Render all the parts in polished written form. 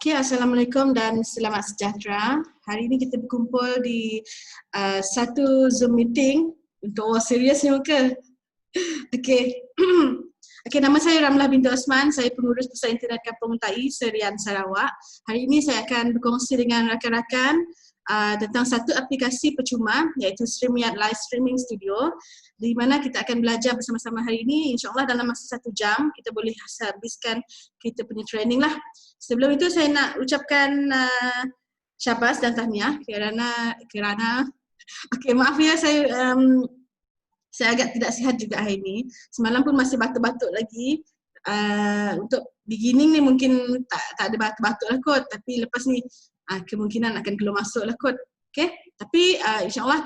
Okey, Assalamualaikum dan selamat sejahtera. Hari ini kita berkumpul di satu Zoom meeting untuk serius ni ke? Okey. Okey, nama saya Ramlah binti Osman. Saya pengurus Pusat Internet Kampung Tai, Serian, Sarawak. Hari ini saya akan berkongsi dengan rakan-rakan tentang satu aplikasi percuma iaitu StreamYard Live Streaming Studio, di mana kita akan belajar bersama-sama hari ini. InsyaAllah dalam masa 1 jam kita boleh habiskan kita punya training lah. Sebelum itu saya nak ucapkan syabas dan tahniah kerana okey, maaf ya saya agak tidak sihat juga hari ini. Semalam pun masih batuk-batuk lagi. Untuk beginning ni mungkin tak ada batuk-batuk lah kot, tapi lepas ni kemungkinan akan keluar masuk lah kot. Okay? Tapi insyaAllah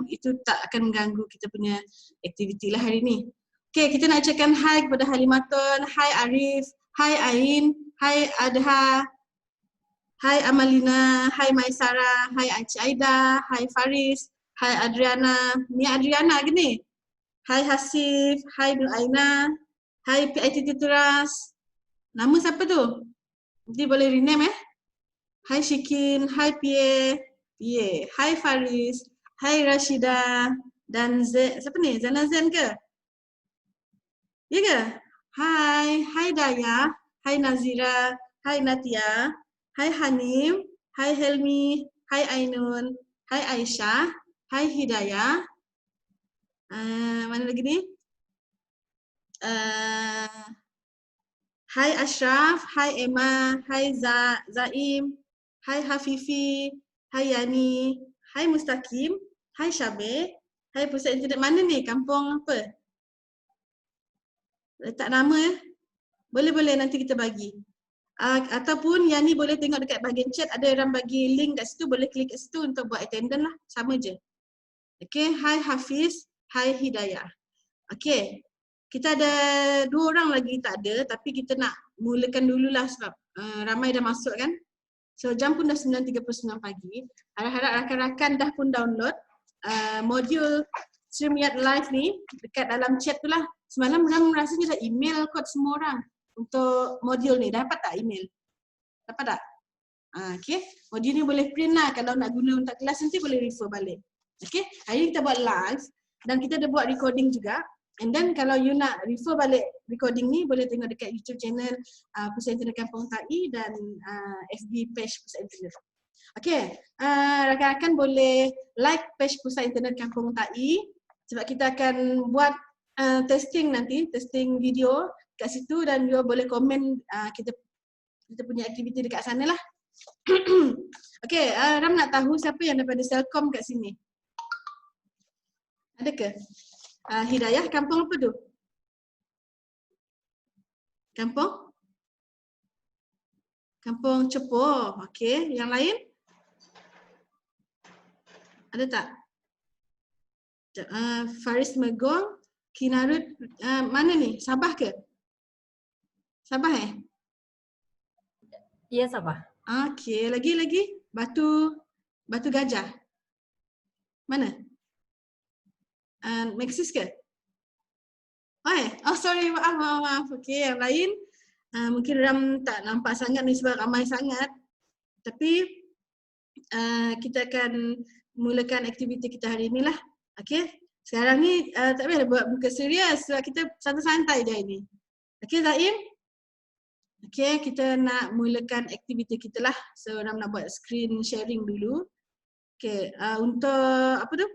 itu tak akan mengganggu kita punya aktiviti lah hari ni. Okay, kita nak ucapkan hai kepada Halimatun, hai Arif, hai Ain, hai Adha, hai Amalina, hai Maisara, hai Aci Aida, hai Faris, hai Adriana. Ni Adriana ke ni? Hai Hasif, hai Nur Aina, hai PIT Turas. Nama siapa tu? Nanti boleh rename Hai Shikin, hai Pie, hai Faris, hai Rashida dan siapa ni? Zana Zen ke? Ya ke? Hai Daya, hai Nazira, hai Natia, hai Hanim, hai Helmi, hai Ainun, hai Aisyah, hai Hidayah. Mana lagi ni? Hai Ashraf, hai Emma, hai Zaim, hai Hafifi, hai Yani, hai Mustaqim, hai Syabir, hai Pusat Internet mana ni? Kampung apa? Letak nama Boleh nanti kita bagi. Ataupun Yani boleh tengok dekat bahagian chat, ada orang bagi link kat situ, boleh klik kat situ untuk buat attendance lah. Sama je. Okay, hai Hafiz, hai Hidayah. Okay. Kita ada 2 orang lagi tak ada, tapi kita nak mulakan dululah sebab ramai dah masuk kan. So jam pun dah 9.39 pagi. Harap-harap rakan-rakan dah pun download modul StreamYard Live ni dekat dalam chat tu lah. Semalam orang rasanya dah email kot semua orang untuk modul ni. Dapat tak email? Dapat tak? Okay. Modul ni boleh print lah. Kalau nak guna untuk kelas nanti boleh refer balik. Okay. Hari ni kita buat live dan kita ada buat recording juga. And then kalau you nak refer balik recording ni, boleh tengok dekat YouTube channel Pusat Internet Kampung Tai dan FB page Pusat Internet. Okay, rakan-rakan boleh like page Pusat Internet Kampung Tai sebab kita akan buat testing nanti, testing video kat situ dan you boleh komen kita punya aktiviti dekat sana lah. Okay, Ram nak tahu siapa yang daripada Selcom kat sini? Ada ke? Hidayah, kampung apa tu? Kampung? Kampung Cepoh. Okey, yang lain? Ada tak? Faris Megong, Kinarut, mana ni? Sabah ke? Sabah Ya, Sabah. Okey, lagi? Batu Gajah. Mana? Maxis ke? Oh sorry, maaf. Okey, yang lain mungkin Ram tak nampak sangat ni sebab ramai sangat. Tapi kita akan mulakan aktiviti kita hari inilah. Okey. Sekarang ni tak payah buat muka serius sebab kita santai-santai je ini. Okey, Zaim? Okey, kita nak mulakan aktiviti kita lah. So Ram nak buat screen sharing dulu. Okey, untuk apa tu?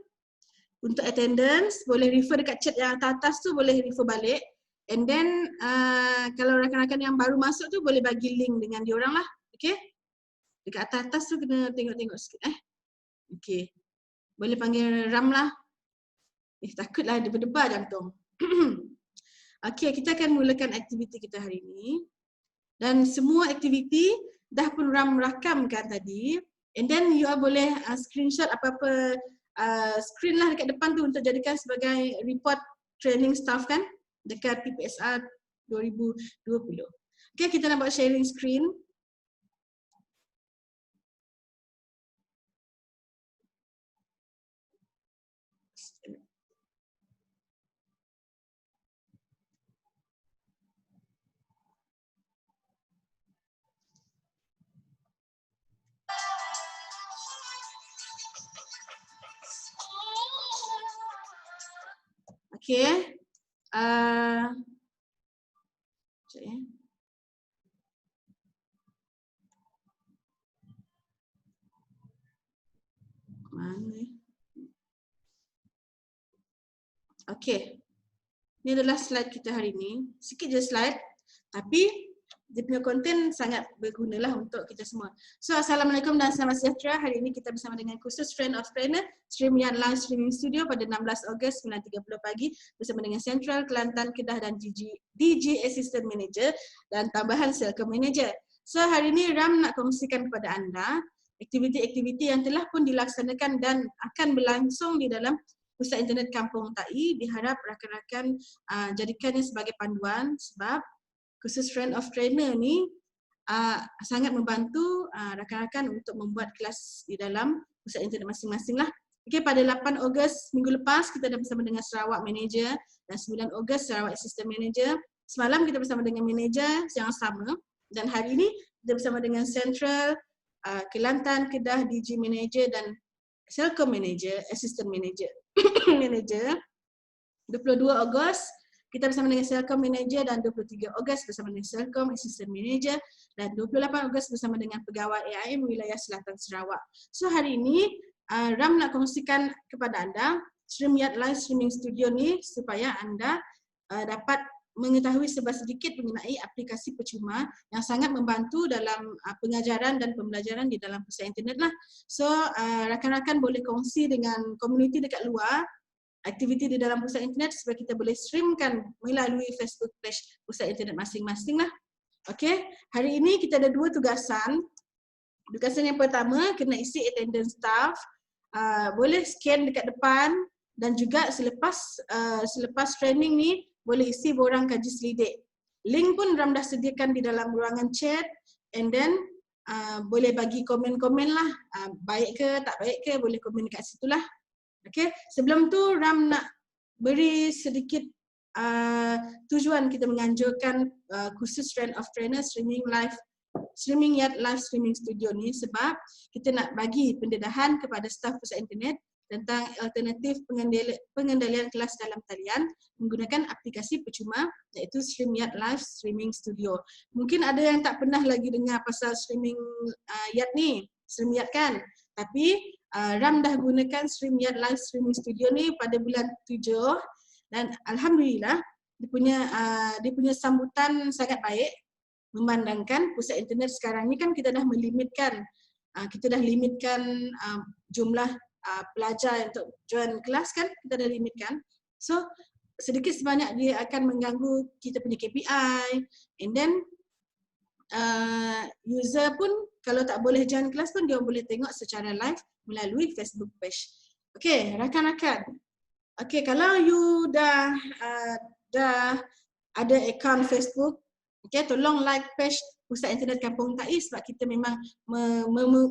Untuk attendance, boleh refer dekat chat yang atas tu, boleh refer balik. And then, kalau rakan-rakan yang baru masuk tu, boleh bagi link dengan diorang lah. Okay? Dekat atas tu kena tengok-tengok sikit. Okay. Boleh panggil Ram lah. Takutlah dia berdebar jantung. Okay, kita akan mulakan aktiviti kita hari ini. Dan semua aktiviti dah pun Ram rakamkan tadi. And then, you boleh screenshot apa-apa screen lah dekat depan tu untuk jadikan sebagai report training staff kan dekat PPSR 2020. Okay, kita nak buat sharing screen. Okey. Mana? Okey. Ini adalah slide kita hari ini. Sikit je slide, tapi dia punya konten sangat bergunalah untuk kita semua. So, Assalamualaikum dan selamat sejahtera. Hari ini kita bersama dengan kursus Friend of Trainer, StreamYard Live Streaming Studio pada 16 Ogos 9.30 pagi bersama dengan Central, Kelantan, Kedah dan DG Assistant Manager dan tambahan Selcom Manager. So, hari ini Ram nak kongsikan kepada anda aktiviti-aktiviti yang telah pun dilaksanakan dan akan berlangsung di dalam Pusat Internet Kampung Tai. Diharap rakan-rakan jadikannya sebagai panduan sebab kursus Friend of Trainer ni sangat membantu rakan-rakan untuk membuat kelas di dalam pusat internet masing-masing lah. Okay, pada 8 Ogos minggu lepas kita dah bersama dengan Sarawak Manager dan 9 Ogos Sarawak Assistant Manager. Semalam kita bersama dengan manager yang sama dan hari ini kita bersama dengan Central, Kelantan, Kedah, DG Manager dan Selcom Manager, Assistant Manager. Manager. 22 Ogos kita bersama dengan Selcom Manager dan 23 Ogos bersama dengan Selcom Assistant Manager dan 28 Ogos bersama dengan pegawai AIM wilayah Selatan Sarawak. So hari ini Ram nak kongsikan kepada anda StreamYard Live Streaming Studio ni supaya anda dapat mengetahui sedikit mengenai aplikasi percuma yang sangat membantu dalam pengajaran dan pembelajaran di dalam pusat internet lah. So rakan-rakan boleh kongsi dengan komuniti dekat luar aktiviti di dalam pusat internet supaya kita boleh streamkan melalui Facebook page pusat internet masing-masing lah. Okey, hari ini kita ada 2 tugasan. Tugasan yang pertama kena isi attendance staff. Boleh scan dekat depan dan juga selepas training ni boleh isi borang kaji selidik. Link pun Ram dah sediakan di dalam ruangan chat and then boleh bagi komen-komen lah. Baik ke tak baik ke boleh komen dekat situ lah. Okay. Sebelum tu Ram nak beri sedikit tujuan kita menganjurkan kursus Friend of Trainer StreamYard Live Streaming Studio ni sebab kita nak bagi pendedahan kepada staf pusat internet tentang alternatif pengendalian kelas dalam talian menggunakan aplikasi percuma iaitu StreamYard Live Streaming Studio. Mungkin ada yang tak pernah lagi dengar pasal StreamYard ni, StreamYard kan? Tapi Ram dah gunakan StreamYard Live Streaming Studio ni pada bulan 7 dan alhamdulillah dia punya sambutan sangat baik memandangkan pusat internet sekarang ni kan kita dah melimitkan jumlah pelajar untuk join kelas kan, kita dah limitkan. So sedikit sebanyak dia akan mengganggu kita punya KPI and then user pun kalau tak boleh join kelas pun dia boleh tengok secara live melalui Facebook page. Okey, rakan-rakan. Okey, kalau you dah ada akaun Facebook, okey, tolong like page Pusat Internet Kampung Tai sebab kita memang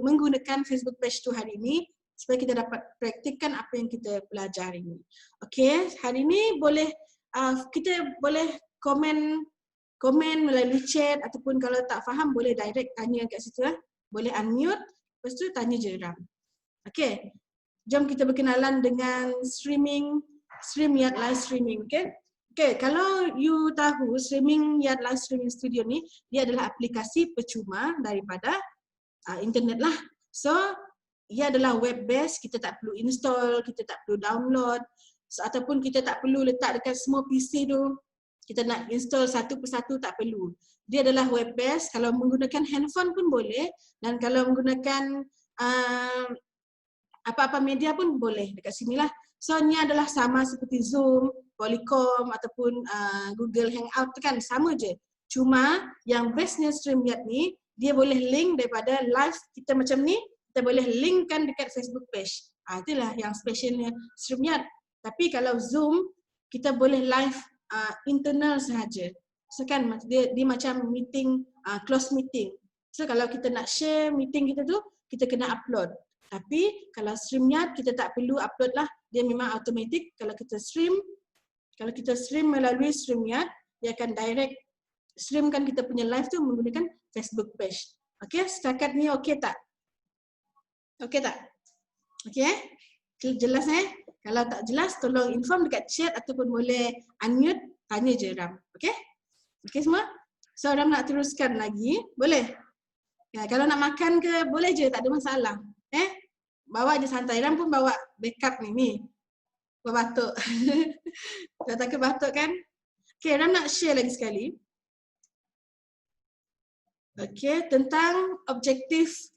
menggunakan Facebook page tu hari ini supaya kita dapat praktikkan apa yang kita pelajari ini. Okey, hari ini kita boleh komen melalui chat ataupun kalau tak faham boleh direct tanya kat situ lah. Boleh unmute, lepas tu tanya je Ram. Okey, jom kita berkenalan dengan StreamYard Live Streaming. Okey, kalau you tahu StreamYard Live Streaming Studio ni dia adalah aplikasi percuma daripada internet lah. So ia adalah web based, kita tak perlu install, kita tak perlu download ataupun kita tak perlu letak dekat semua PC tu. Kita nak install satu persatu tak perlu. Dia adalah web based, kalau menggunakan handphone pun boleh dan kalau menggunakan apa-apa media pun boleh dekat sinilah. So ni adalah sama seperti Zoom, Polycom ataupun Google Hangout kan, sama je. Cuma yang bestnya StreamYard ni dia boleh link daripada live kita macam ni, kita boleh linkkan dekat Facebook page. Itulah yang specialnya StreamYard. Tapi kalau Zoom, kita boleh live internal sahaja. So kan dia macam meeting, close meeting. So kalau kita nak share meeting kita tu, kita kena upload. Tapi kalau StreamYard, kita tak perlu upload lah. Dia memang automatic. Kalau kita stream melalui StreamYard, dia akan direct streamkan kita punya live tu menggunakan Facebook page. Okey, setakat ni okey tak? Okey tak? Okey? Jelas Kalau tak jelas tolong inform dekat chat ataupun boleh unmute, tanya je Ram. Okey? Okey semua? So Ram nak teruskan lagi, boleh? Ya, kalau nak makan ke boleh je, tak ada masalah. Bawa je santai. Ram pun bawa backup ni. Bawa batuk. Tak takut batuk kan? Okey, Ram nak share lagi sekali. Okey, tentang objektif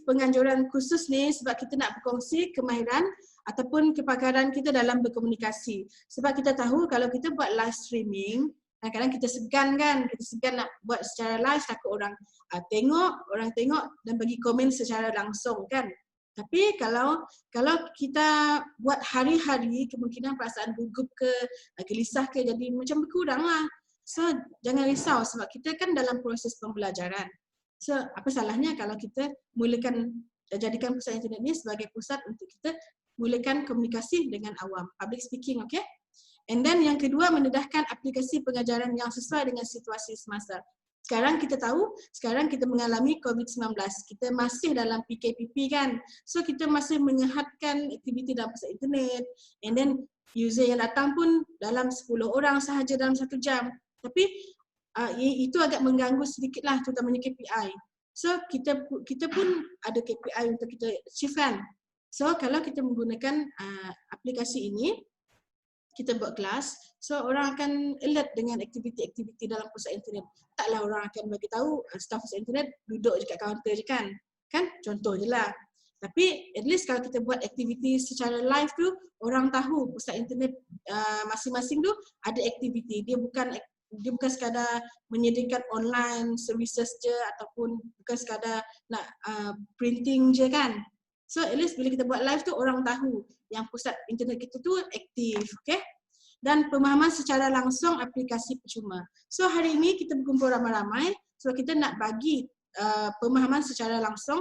penganjuran khusus ni sebab kita nak berkongsi kemahiran ataupun kepakaran kita dalam berkomunikasi. Sebab kita tahu kalau kita buat live streaming, kadang-kadang kita segan kan, kita segan nak buat secara live takut orang tengok dan bagi komen secara langsung kan. Tapi kalau kita buat hari-hari, kemungkinan perasaan gugup ke, gelisah ke jadi macam berkurang lah. So jangan risau sebab kita kan dalam proses pembelajaran. So, apa salahnya kalau kita jadikan pusat internet ni sebagai pusat untuk kita mulakan komunikasi dengan awam, public speaking, okay? And then yang kedua, mendedahkan aplikasi pengajaran yang sesuai dengan situasi semasa. Sekarang kita tahu, sekarang kita mengalami COVID-19. Kita masih dalam PKPP kan. So, kita masih menyehatkan aktiviti dalam pusat internet. And then, user yang datang pun dalam 10 orang sahaja dalam 1 jam. Tapi, itu agak mengganggu sedikit lah, terutamanya KPI. So kita pun ada KPI untuk kita achieve kan. So kalau kita menggunakan aplikasi ini, kita buat kelas, so orang akan alert dengan aktiviti-aktiviti dalam pusat internet. Taklah orang akan bagi tahu staff pusat internet duduk je kat kaunter je kan. Kan contoh je lah. Tapi at least kalau kita buat aktiviti secara live tu, orang tahu pusat internet masing-masing tu ada aktiviti. Dia bukan sekadar menyediakan online services je ataupun bukan sekadar nak printing je kan. So at least bila kita buat live tu orang tahu yang pusat internet kita tu aktif, okay? Dan pemahaman secara langsung aplikasi percuma. So hari ini kita berkumpul ramai-ramai sebab kita nak bagi pemahaman secara langsung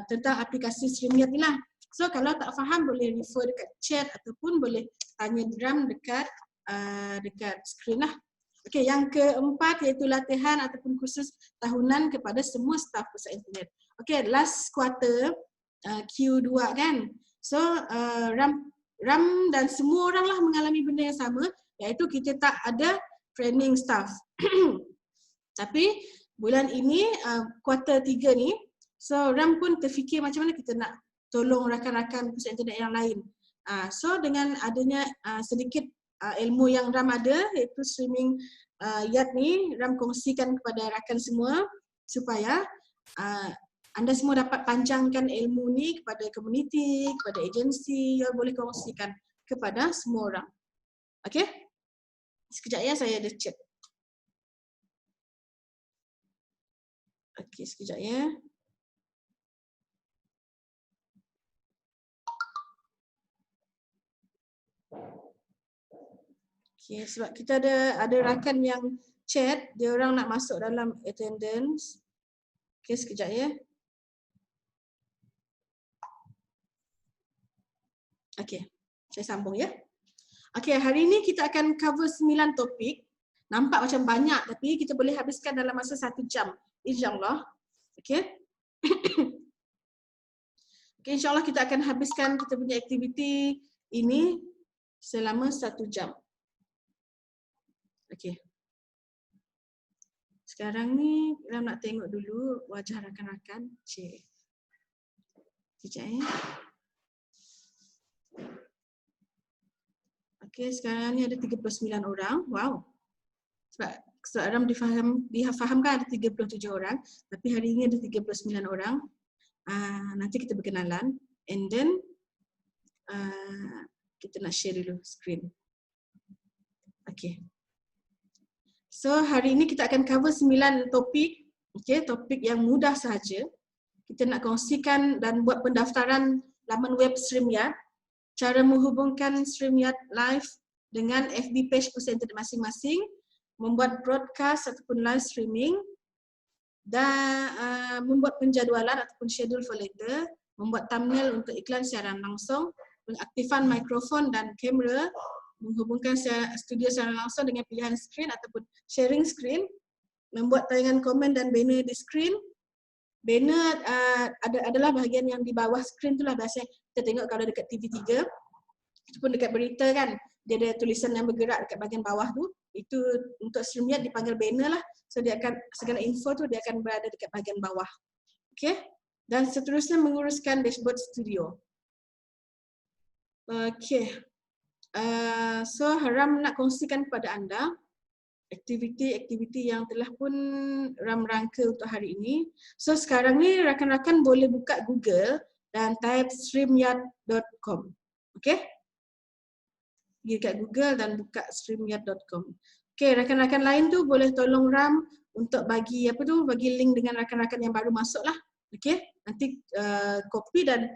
tentang aplikasi StreamYard ni lah. So kalau tak faham boleh refer dekat chat ataupun boleh tanya Ram dekat skrin lah. Okey, yang keempat iaitu latihan ataupun kursus tahunan kepada semua staf pusat internet. Okey, last quarter Q2 kan. So Ram dan semua orang lah mengalami benda yang sama, iaitu kita tak ada training staff. Tapi bulan ini quarter 3 ni, so Ram pun terfikir macam mana kita nak tolong rakan-rakan pusat internet yang lain. So dengan adanya sedikit ilmu yang Ram ada, iaitu streaming Yard ni, Ram kongsikan kepada rakan semua supaya anda semua dapat panjangkan ilmu ni kepada komuniti, kepada agensi, yang boleh kongsikan kepada semua orang. Okey? Sekejap ya, saya ada chat. Okey, sekejap ya. Okay, sebab kita ada rakan yang chat, dia orang nak masuk dalam attendance. Okay, sekejap ya. Okay, saya sambung ya. Okay, hari ini kita akan cover 9 topik. Nampak macam banyak tapi kita boleh habiskan dalam masa 1 jam. InsyaAllah. Okay. Okay, insyaAllah kita akan habiskan kita punya aktiviti ini selama 1 jam. Okey. Sekarang ni Ram nak tengok dulu wajah rakan-rakan. Cik. Sekejap ya. Okey, sekarang ni ada 39 orang. Wow. Sebab Ram difahamkan ada 37 orang, tapi hari ini ada 39 orang. Nanti kita berkenalan and then kita nak share dulu screen. Okey. So hari ini kita akan cover 9 topik, okay, topik yang mudah sahaja. Kita nak kongsikan dan buat pendaftaran laman web StreamYard, cara menghubungkan StreamYard Live dengan FB page pusat internet masing-masing, membuat broadcast ataupun live streaming, dan membuat penjadualan ataupun schedule for later, membuat thumbnail untuk iklan siaran langsung, pengaktifan mikrofon dan kamera, menghubungkan studio secara langsung dengan pilihan screen ataupun sharing screen, membuat tayangan komen dan banner di screen, Banner adalah bahagian yang di bawah skrin tu lah. Biasanya kita tengok kalau dekat TV3 ataupun dekat berita kan, dia ada tulisan yang bergerak dekat bahagian bawah tu. Itu untuk StreamYard dipanggil banner lah. So dia akan, segala info tu dia akan berada dekat bahagian bawah. Okay. Dan seterusnya menguruskan dashboard studio. Okay. So Ram nak kongsikan kepada anda aktiviti-aktiviti yang telah pun Ram rangka untuk hari ini. So sekarang ni rakan-rakan boleh buka Google dan type streamyard.com. Okay? Pergi kat Google dan buka streamyard.com. Okay, rakan-rakan lain tu boleh tolong Ram untuk bagi bagi link dengan rakan-rakan yang baru masuk lah. Okay? Nanti copy dan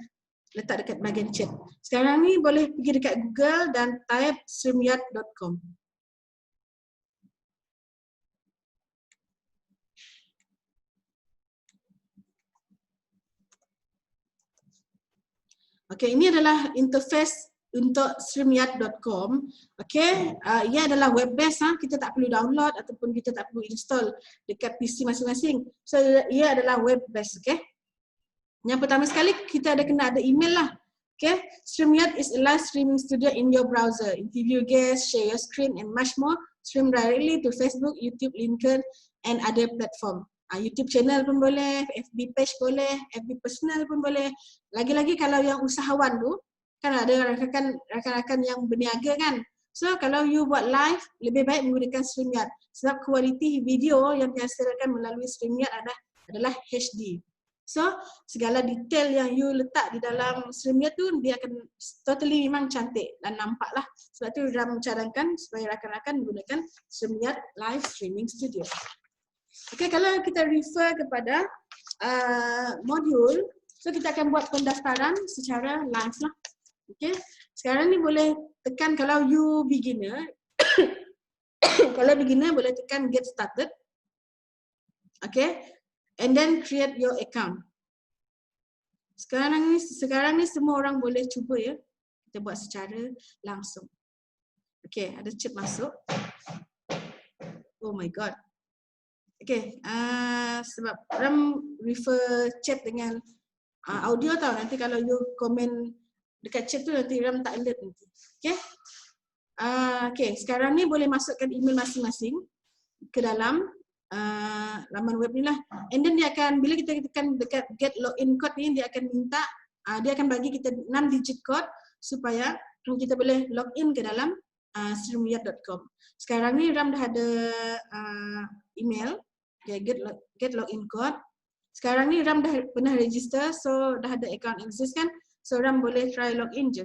letak dekat bahagian chat. Sekarang ni boleh pergi dekat Google dan type streamyard.com. Okay, ini adalah interface untuk streamyard.com. Okay, ia adalah web based. Kita tak perlu download ataupun kita tak perlu install dekat PC masing-masing. So ia adalah web based. Okay. Yang pertama sekali kita kena ada email lah. Okay, StreamYard is a live streaming studio in your browser. Interview guests, share your screen and much more. Stream directly to Facebook, YouTube, LinkedIn and other platform. YouTube channel pun boleh, FB page boleh, FB personal pun boleh. Lagi-lagi kalau yang usahawan tu, kan ada rakan-rakan yang berniaga kan. So kalau you buat live, lebih baik menggunakan StreamYard. Sebab kualiti video yang dihasilkan melalui StreamYard adalah HD. So segala detail yang you letak di dalam StreamYard tu, dia akan totally memang cantik dan nampak lah. Sebab tu Ram mencadangkan supaya rakan-rakan menggunakan StreamYard Live Streaming Studio. Okay, kalau kita refer kepada modul, so kita akan buat pendaftaran secara live lah. Okay, sekarang ni boleh tekan kalau you beginner, kalau beginner boleh tekan get started. Okay, and then create your account. Sekarang ni semua orang boleh cuba ya. Kita buat secara langsung. Okay, ada chat masuk. Oh my god. Okay, sebab Ram refer chat dengan audio tau. Nanti kalau you komen dekat chat tu nanti Ram tak alert nanti. Okay. Okay, sekarang ni boleh masukkan email masing-masing ke dalam laman web ni lah. And then dia akan, bila kita tekan dekat get login code ni, dia akan minta, dia akan bagi kita 6 digit code supaya kita boleh login ke dalam streamyard.com. Sekarang ni Ram dah ada email. Okay, get login code. Sekarang ni Ram dah pernah register, so dah ada account exist kan. So Ram boleh try login je.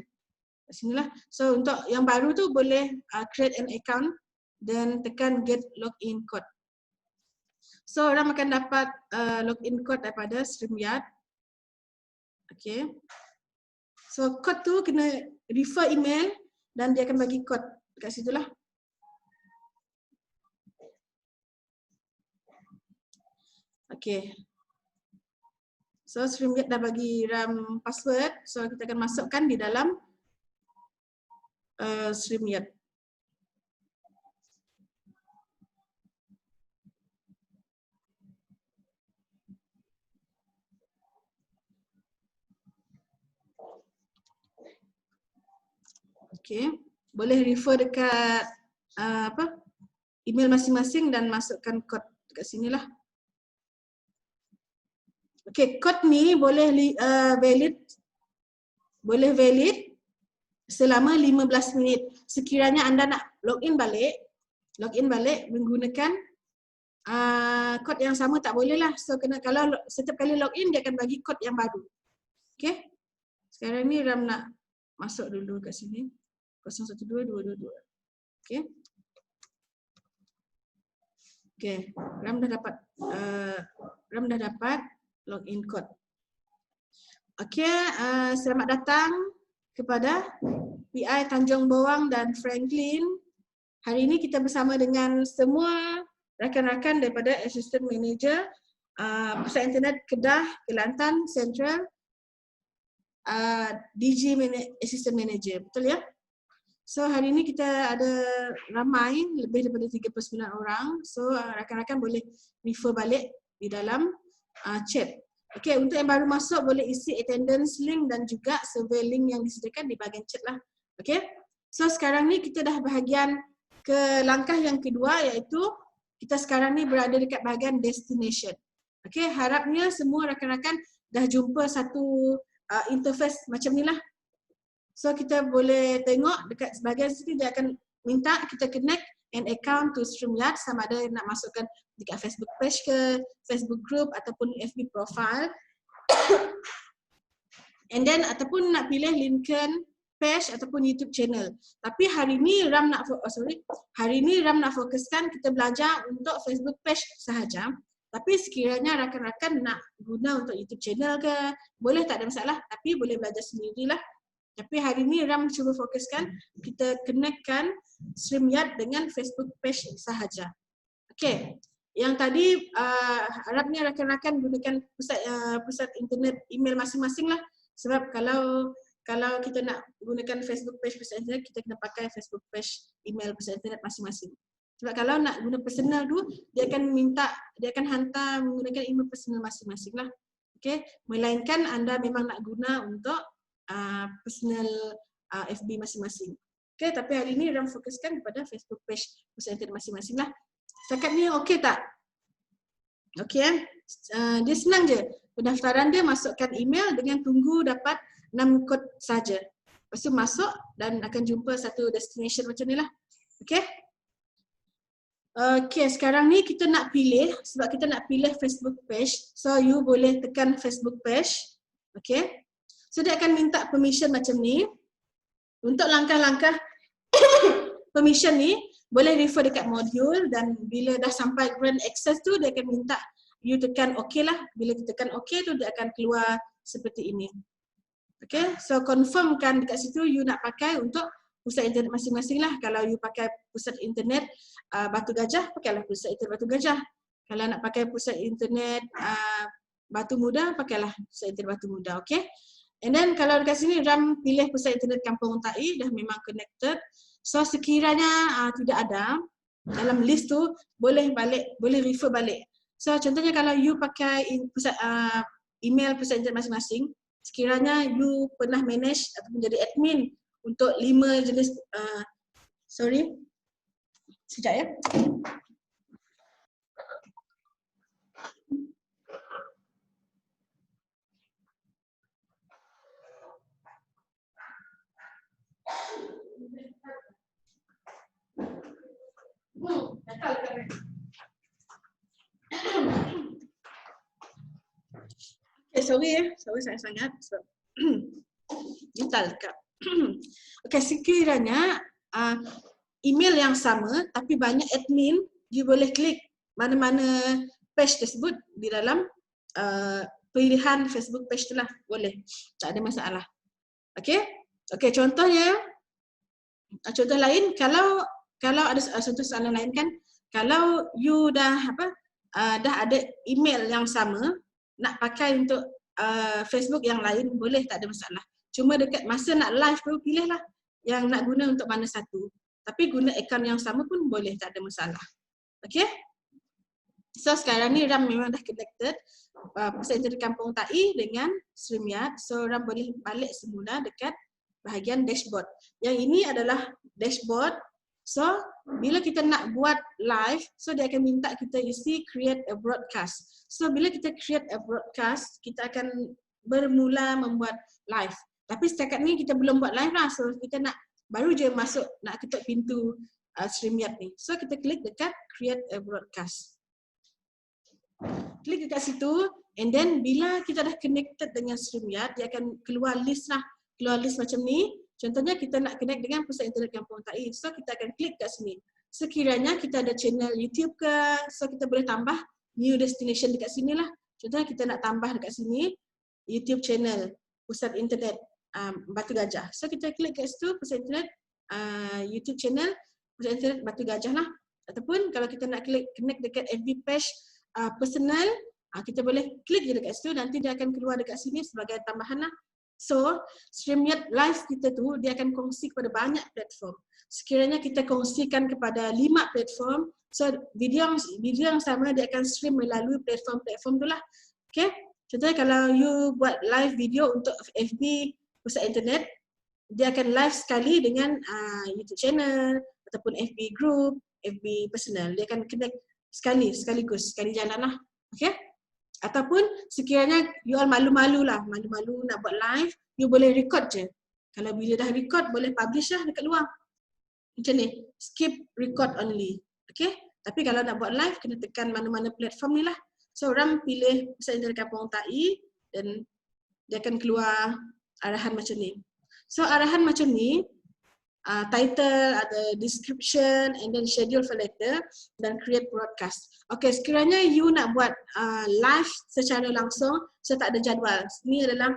Kat sinilah. So untuk yang baru tu boleh create an account dan tekan get login code. So Ram akan dapat login code daripada StreamYard. Okay. So code tu kena refer email dan dia akan bagi code dekat situlah. Okay. So StreamYard dah bagi Ram password. So kita akan masukkan di dalam StreamYard. Okay. Boleh refer dekat email masing-masing dan masukkan kod dekat sinilah. Okay, kod ni boleh valid selama 15 minit. Sekiranya anda nak login balik menggunakan kod yang sama tak boleh lah. So kalau setiap kali login dia akan bagi kod yang baru. Okay. Sekarang ni Ram nak masuk dulu kat sini. 012222. Okay. Okay, Ram dah dapat login code. Okay, selamat datang kepada PI Tanjung Bawang dan Franklin. Hari ini kita bersama dengan semua rakan-rakan daripada Assistant Manager Pusat Internet Kedah, Kelantan, Central, DG Assistant Manager. Betul ya? So hari ini kita ada ramai, lebih daripada 39 orang. So rakan-rakan boleh refer balik di dalam chat. Okay, untuk yang baru masuk boleh isi attendance link dan juga survey link yang disediakan di bahagian chat lah. Okay, so sekarang ni kita dah bahagian ke langkah yang kedua, iaitu kita sekarang ni berada dekat bahagian destination. Okay, harapnya semua rakan-rakan dah jumpa satu interface macam ni lah. So kita boleh tengok dekat sebahagian sini dia akan minta kita connect an account to StreamYard, sama ada nak masukkan dekat Facebook page ke, Facebook group ataupun FB profile. And then ataupun nak pilih Lincoln page ataupun YouTube channel. Tapi hari ni Ram nak fokuskan kita belajar untuk Facebook page sahaja. Tapi sekiranya rakan-rakan nak guna untuk YouTube channel ke, boleh, tak ada masalah. Tapi boleh belajar sendirilah. Tapi hari ni Ram cuba fokuskan kita connectkan StreamYard dengan Facebook page sahaja. Okay. Yang tadi harapnya rakan-rakan gunakan pusat internet email masing-masing lah. Sebab kalau kita nak gunakan Facebook page pusat internet, kita kena pakai Facebook page email pusat internet masing-masing. Sebab kalau nak guna personal tu, dia akan hantar menggunakan email personal masing-masing lah. Okay. Melainkan anda memang nak guna untuk personal FB masing-masing. Okay, tapi hari ni Ram fokuskan kepada Facebook page pusat internet masing-masing lah. Setakat ni okey tak? Okey. Dia senang je. Pendaftaran dia masukkan email dengan tunggu dapat 6 kod saja. Lepas tu masuk dan akan jumpa satu destination macam ni lah. Okey. Okey, sekarang ni kita nak pilih, sebab kita nak pilih Facebook page. So you boleh tekan Facebook page. Okey. So dia akan minta permission macam ni. Untuk langkah-langkah permission ni, boleh refer dekat modul, dan bila dah sampai grant access tu, dia akan minta you tekan OK lah. Bila kita tekan OK tu, dia akan keluar seperti ini. Okay, so confirmkan dekat situ you nak pakai untuk pusat internet masing-masing lah. Kalau you pakai pusat internet Batu Gajah, pakailah pusat internet Batu Gajah. Kalau nak pakai pusat internet Batu Muda, pakailah pusat internet Batu Muda. Okay. And then kalau dekat sini Ram pilih pusat internet Kampung Tai, dah memang connected. So sekiranya tidak ada dalam list tu, boleh refer balik. So contohnya kalau you pakai pusat email pusat internet masing-masing, sekiranya you pernah manage atau menjadi admin untuk 5 jenis sekejap ya. Okay, sorry sangat-sangat. Mental dekat. Okay, sekiranya email yang sama tapi banyak admin, you boleh klik mana-mana page tersebut di dalam pilihan Facebook page tu lah. Boleh, tak ada masalah. Okay, contoh lain, kalau ada contoh soalan lain kan, kalau you dah ada email yang sama, nak pakai untuk Facebook yang lain, boleh, tak ada masalah. Cuma dekat masa nak live tu, pilihlah yang nak guna untuk mana satu. Tapi guna akaun yang sama pun boleh, tak ada masalah. Okay? So sekarang ni Ram memang dah connected pusat internet Kampung Tai dengan StreamYard. So Ram boleh balik semula dekat bahagian dashboard. Yang ini adalah dashboard. So bila kita nak buat live, so dia akan minta kita isi create a broadcast. So bila kita create a broadcast, kita akan bermula membuat live. Tapi setakat ni kita belum buat live lah. So kita baru je masuk, nak ketuk pintu StreamYard ni. So kita klik dekat create a broadcast. Klik dekat situ, and then bila kita dah connected dengan StreamYard, dia akan keluar list lah. Keluar list macam ni. Contohnya kita nak connect dengan pusat internet Kampung Tai. So kita akan klik kat sini. Sekiranya kita ada channel YouTube ke, so kita boleh tambah new destination dekat sini lah. Contohnya kita nak tambah dekat sini YouTube channel pusat internet Batu Gajah. So kita klik kat situ pusat internet YouTube channel pusat internet Batu Gajah lah. Ataupun kalau kita nak connect dekat FB page personal, kita boleh klik je dekat situ, nanti dia akan keluar dekat sini sebagai tambahan lah. So, StreamYard live kita tu, dia akan kongsi kepada banyak platform. Sekiranya kita kongsikan kepada 5 platform, so video yang sama dia akan stream melalui platform-platform tu lah. Okay? Contohnya kalau you buat live video untuk FB pusat internet, dia akan live sekali dengan YouTube channel ataupun FB group, FB personal. Dia akan connect sekaligus, sekali jalan lah. Okay? Ataupun sekiranya you all malu-malu nak buat live, you boleh record je. Kalau bila dah record, boleh publish lah dekat luar. Macam ni, skip record only. Okay? Tapi kalau nak buat live, kena tekan mana-mana platform ni lah. So, orang pilih pusat internet Kampung Tai dan dia akan keluar arahan macam ni. So, arahan macam ni, title, ada description, and then schedule for later, dan create broadcast. Okay, sekiranya you nak buat live secara langsung, so tak ada jadual. Ini adalah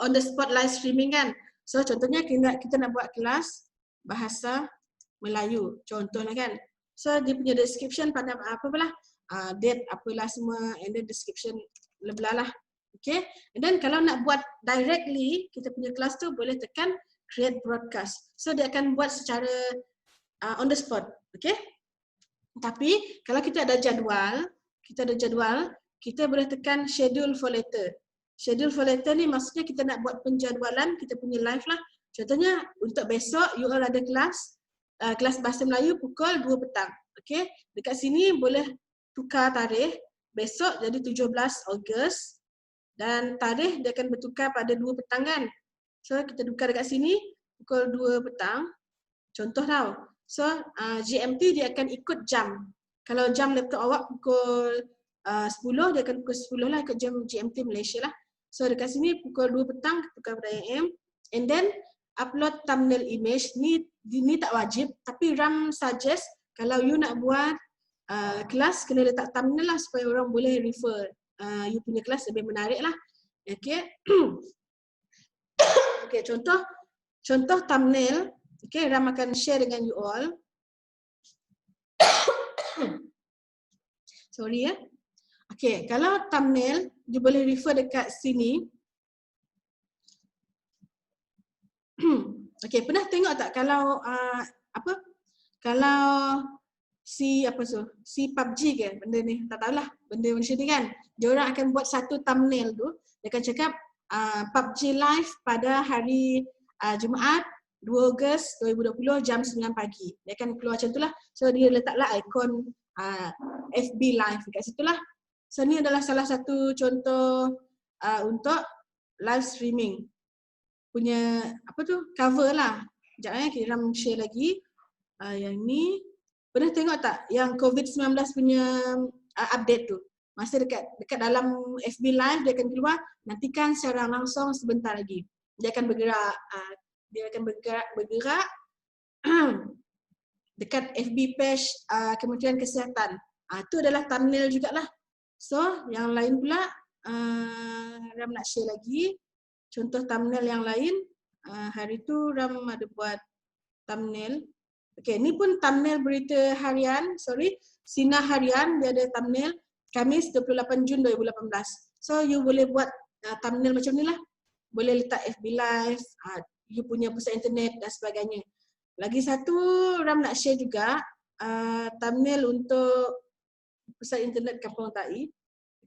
on the spot live streaming kan. So, contohnya kita nak buat kelas bahasa Melayu, contohnya kan. So, dia punya description pada apalah, date apalah semua, and then description bla-bla lah. Okay, and then kalau nak buat directly, kita punya kelas tu boleh tekan create broadcast. So, dia akan buat secara on the spot. Okay. Tapi, kalau kita ada jadual, kita boleh tekan schedule for later. Schedule for later ni maksudnya kita nak buat penjadualan, kita punya live lah. Contohnya, untuk besok, you all ada kelas Bahasa Melayu pukul 2 petang. Okay. Dekat sini boleh tukar tarikh. Besok jadi 17 Ogos. Dan tarikh dia akan bertukar pada 2 petang kan. So, kita tukar dekat sini pukul 2 petang. Contoh tau. So, GMT dia akan ikut jam. Kalau jam laptop awak pukul 10, dia akan pukul 10 lah ikut jam GMT Malaysia lah. So, dekat sini pukul 2 petang, tukar pada AM. And then, upload thumbnail image. Ni tak wajib, tapi Ram suggest kalau you nak buat kelas, kena letak thumbnail lah supaya orang boleh refer. You punya kelas lebih menarik lah. Okay. Okay, contoh thumbnail. Okay, Ram akan share dengan you all. Sorry ya. Okay, kalau thumbnail, you boleh refer dekat sini. Okay, pernah tengok tak kalau kalau si PUBG ke benda ni, tak tahulah benda macam ni kan. Dia orang akan buat satu thumbnail tu, dia akan cakap PUBG live pada hari Jumaat 2 Ogos 2020 jam 9 pagi. Dia akan keluar macam itulah. So dia letaklah ikon FB live dekat situlah. So ni adalah salah satu contoh untuk live streaming punya cover lah. Sekejap kita Ram share lagi. Yang ni pernah tengok tak yang COVID-19 punya update tu? Masa dekat dalam FB live dia akan keluar, nantikan secara langsung sebentar lagi. Dia akan bergerak dekat FB page Kementerian Kesihatan. Itu adalah thumbnail jugalah. So, yang lain pula Ram nak share lagi contoh thumbnail yang lain. Hari tu Ram ada buat thumbnail. Okay, ni pun thumbnail berita harian, Sinar Harian, dia ada thumbnail Khamis 28 Jun 2018. So, you boleh buat thumbnail macam ni lah. Boleh letak FB Live, you punya pusat internet dan sebagainya. Lagi satu, Ram nak share juga thumbnail untuk pusat internet Kampung Tai.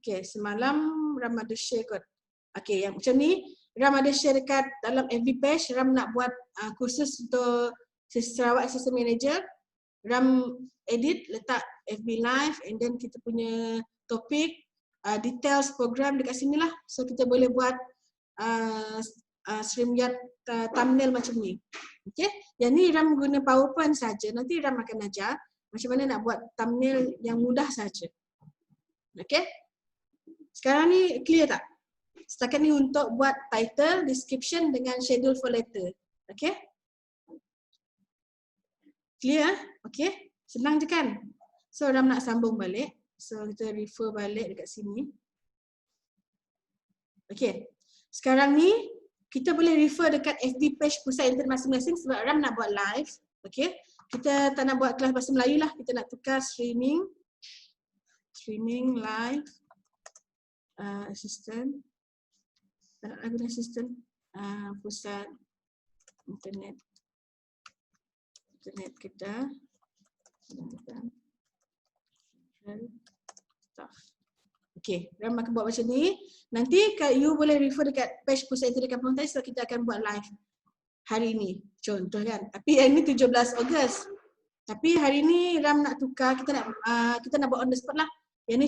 Okay, semalam Ram ada share kot. Okay, yang macam ni, Ram ada share dekat dalam FB page. Ram nak buat kursus untuk Sarawak Assistant Manager. Ram edit, letak FB Live, and then kita punya topik, details program dekat sini lah. So kita boleh buat StreamYard thumbnail macam ni. Okay, yang ni Ram guna PowerPoint saja. Nanti Ram akan ajar macam mana nak buat thumbnail yang mudah saja. Okay, sekarang ni clear tak? Setakat ni untuk buat title, description dengan schedule for later. Okay? Clear? Okay? Senang je kan? So, Ram nak sambung balik. So, kita refer balik dekat sini. Okay. Sekarang ni, kita boleh refer dekat FB page pusat internet masing-masing sebab Ram nak buat live. Okay? Kita tak nak buat kelas bahasa Melayu lah. Kita nak tukar streaming live, assistant. Assistant pusat internet kita staff. Okay, Ram akan buat macam ni. Nanti you boleh refer dekat page Pusat Internet Kampung Thai, so kita akan buat live hari ni. Contoh kan. Tapi yang ni 17 Ogos. Tapi hari ni Ram nak tukar, kita nak buat on the spot lah. Yang ni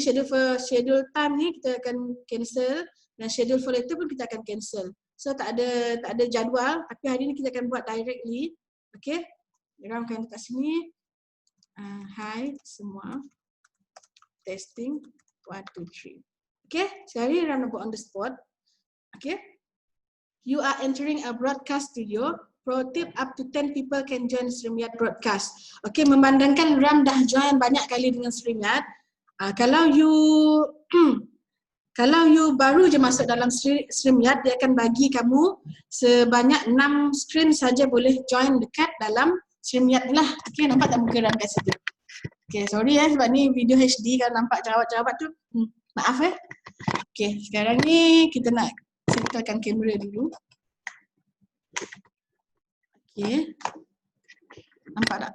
schedule time ni kita akan cancel, dan schedule for later pun kita akan cancel. So tak ada jadual, tapi hari ni kita akan buat directly. Okay. Ram akan dekat sini. Hi semua. Testing 1, 2, 3. Okay, sekarang ni Ram nak buat on the spot. Okay. You are entering a broadcast studio. Pro tip, up to 10 people can join StreamYard broadcast. Okay, memandangkan Ram dah join banyak kali dengan StreamYard. Kalau you baru je masuk dalam StreamYard, dia akan bagi kamu sebanyak 6 screen saja boleh join dekat dalam StreamYard ni lah. Okay, nampak tak muka Ram kat situ? Okay, sorry sebab ni video HD, kalau nampak jerawat-jerawat tu, maaf Okay, sekarang ni kita nak settlekan kamera dulu. Okay, nampak tak?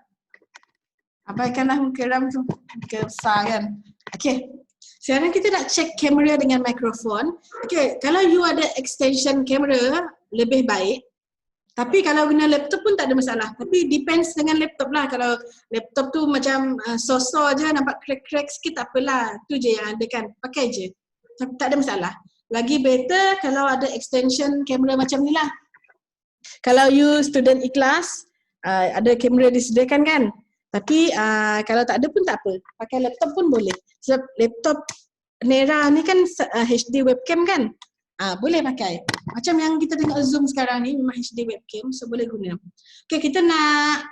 Abaikanlah muka Ram tu, muka besar kan. Okay, sekarang kita nak check kamera dengan mikrofon. Okay, kalau you ada extension kamera lebih baik. Tapi kalau guna laptop pun tak ada masalah. Tapi depends dengan laptop lah. Kalau laptop tu macam sosor je, nampak crack-crack sikit, tak apalah. Tu je yang ada kan, pakai je. Tak ada masalah. Lagi better kalau ada extension kamera macam ni lah. Kalau you student ikhlas, ada kamera disediakan kan. Tapi kalau tak ada pun tak apa. Pakai laptop pun boleh. Sebab laptop Nera ni kan HD webcam kan. Boleh pakai. Macam yang kita tengok Zoom sekarang ni memang HD webcam, so boleh guna. Okay, kita nak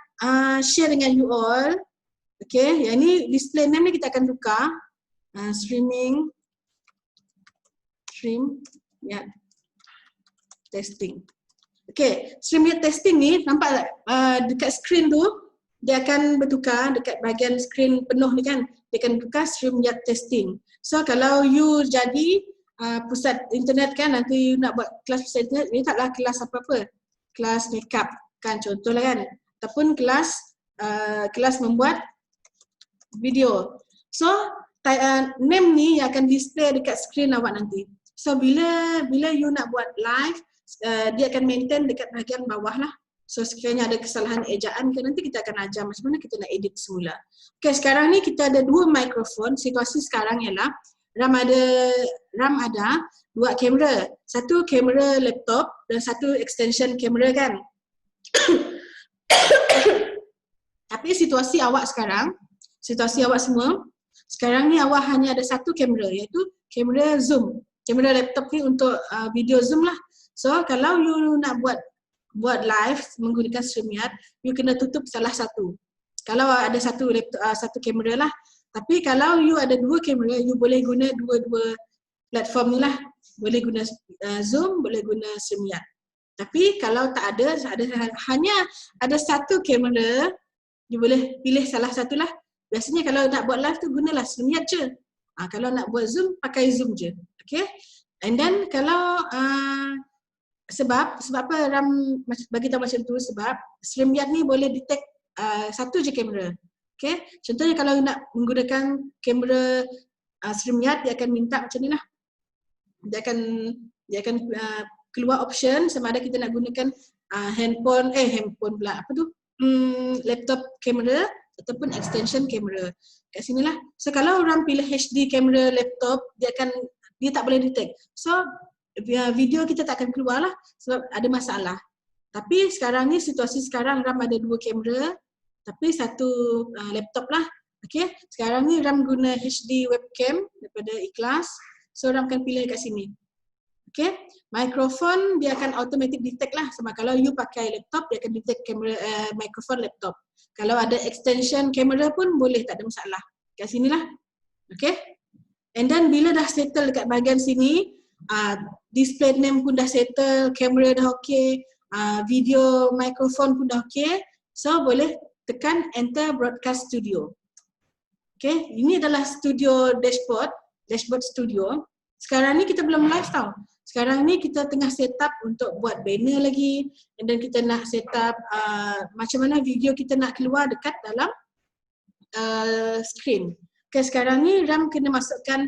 share dengan you all. Okay, yang ni display name ni kita akan tukar. Stream, ya, testing. Okay, StreamYard testing ni nampak tak dekat screen tu dia akan bertukar dekat bahagian screen penuh ni kan, dia akan tukar StreamYard testing. So kalau you jadi pusat internet kan, nanti you nak buat kelas pusat internet, ni taklah kelas apa-apa, kelas makeup kan contohlah kan, ataupun kelas membuat video. So name ni akan display dekat screen awak nanti. So bila you nak buat live, dia akan maintain dekat bahagian bawah lah. So sekiranya ada kesalahan ejaan ke, nanti kita akan ajar macam mana kita nak edit semula. Okay, sekarang ni kita ada 2 mikrofon. Situasi sekarang ialah Ram ada 2 kamera. Satu kamera laptop dan satu extension kamera kan. Tapi situasi awak sekarang, situasi awak semua, sekarang ni awak hanya ada satu kamera, iaitu kamera Zoom. Kamera laptop ni untuk video Zoom lah. So kalau you nak buat live menggunakan StreamYard, you kena tutup salah satu. Kalau ada satu laptop, satu kamera lah. Tapi kalau you ada 2 kamera, you boleh guna dua-dua platform ni lah. Boleh guna Zoom, boleh guna StreamYard. Tapi kalau tak ada hanya ada satu kamera, you boleh pilih salah satu lah. Biasanya kalau nak buat live tu gunalah StreamYard je. Kalau nak buat Zoom, pakai Zoom je. Okay. And then kalau sebab apa Ram bagi tahu macam tu, sebab StreamYard ni boleh detect satu je kamera. Okay. Contohnya kalau nak menggunakan kamera StreamYard, dia akan minta macam ni lah. Dia akan keluar option sama ada kita nak gunakan handphone pula apa tu, laptop kamera ataupun extension kamera. Kat sinilah. So kalau orang pilih HD kamera laptop, dia tak boleh detect. So video kita tak akan keluar lah sebab ada masalah. Tapi sekarang ni, situasi sekarang Ram ada 2 kamera tapi satu laptop lah. Okay, sekarang ni Ram guna HD webcam daripada ikhlas. So Ram akan pilih kat sini. Okay, mikrofon dia akan automatic detect lah. Sebab kalau you pakai laptop, dia akan detect kamera mikrofon laptop. Kalau ada extension kamera pun boleh, tak ada masalah. Kat sini lah. Okay, and then bila dah settle dekat bahagian sini, display name pun dah settle, kamera dah okay, video mikrofon pun dah okay. So boleh tekan enter broadcast studio. Okay, ini adalah studio dashboard studio. Sekarang ni kita belum live tau. Sekarang ni kita tengah set up untuk buat banner lagi, and then kita nak set up macam mana video kita nak keluar dekat dalam screen. Okay, sekarang ni Ram kena masukkan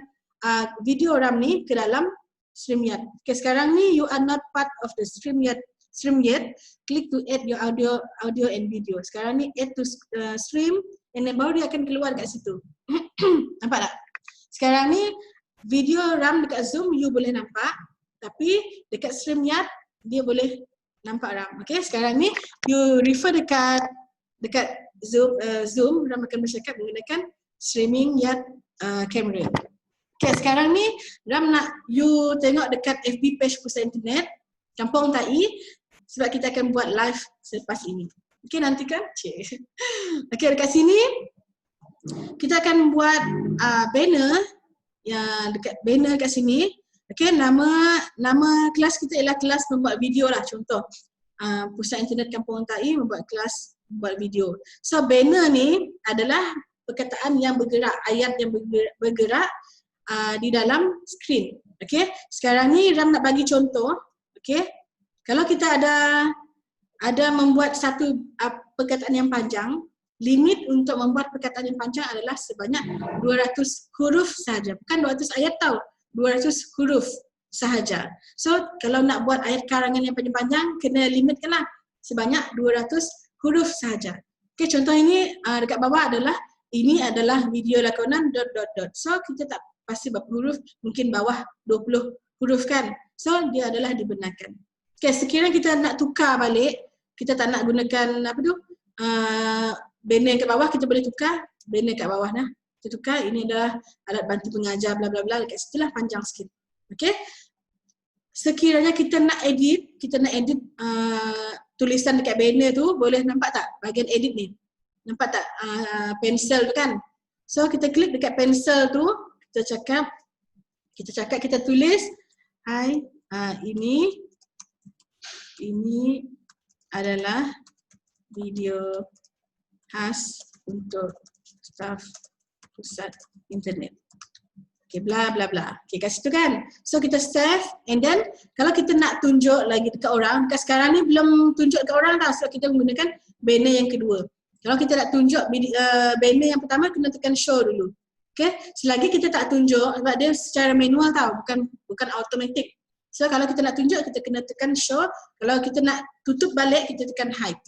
video RAM ni ke dalam StreamYard. Okay, sekarang ni you are not part of the StreamYard yet. Click to add your audio and video. Sekarang ni add to stream, and then baru dia akan keluar kat situ. Nampak tak? Sekarang ni video RAM dekat Zoom you boleh nampak, tapi dekat StreamYard dia boleh nampak RAM. Okay, sekarang ni you refer dekat Zoom, RAM akan bercakap menggunakan StreamYard camera. Okay, sekarang ni Ram nak you tengok dekat FB page Pusat Internet Kampung Tai, sebab kita akan buat live selepas ini. Okay, nantikan. Okay, dekat sini kita akan buat banner, yang dekat banner kat sini. Okay, nama kelas kita ialah kelas membuat video lah, contoh. Pusat Internet Kampung Tai membuat kelas buat video. So banner ni adalah perkataan yang bergerak, ayat yang bergerak di dalam skrin. Okay, sekarang ni Ram nak bagi contoh. Okay, kalau kita ada membuat satu perkataan yang panjang, limit untuk membuat perkataan yang panjang adalah sebanyak 200 huruf sahaja. Bukan 200 ayat tau, 200 huruf sahaja. So kalau nak buat ayat karangan yang panjang-panjang, kena limitkanlah sebanyak 200 huruf sahaja. Okay, contoh ini dekat bawah adalah, ini adalah video lakonan ... So kita tak pasti berapa huruf, mungkin bawah 20 huruf kan. So dia adalah dibenarkan. Okay, sekiranya kita nak tukar balik, kita tak nak gunakan apa tu, banner kat bawah, kita boleh tukar banner kat bawah dah. Kita tukar, ini adalah alat bantu pengajar bla bla bla, dekat situ lah panjang sikit. Okay, sekiranya kita nak edit tulisan dekat banner tu, boleh nampak tak bahagian edit ni? Nampak tak pensel tu kan? So kita klik dekat pensel tu, kita cakap, kita tulis, hai, ini adalah video khas untuk staf Pusat Internet. Okay, bla bla bla. Okay, kat situ kan. So kita save, and then kalau kita nak tunjuk lagi dekat orang, kat sekarang ni belum tunjuk dekat orang dah, so kita menggunakan banner yang kedua. Kalau kita nak tunjuk banner yang pertama, kena tekan show dulu. Okay, selagi kita tak tunjuk, sebab dia secara manual tau, bukan automatic. So kalau kita nak tunjuk, kita kena tekan show. Kalau kita nak tutup balik, kita tekan hide.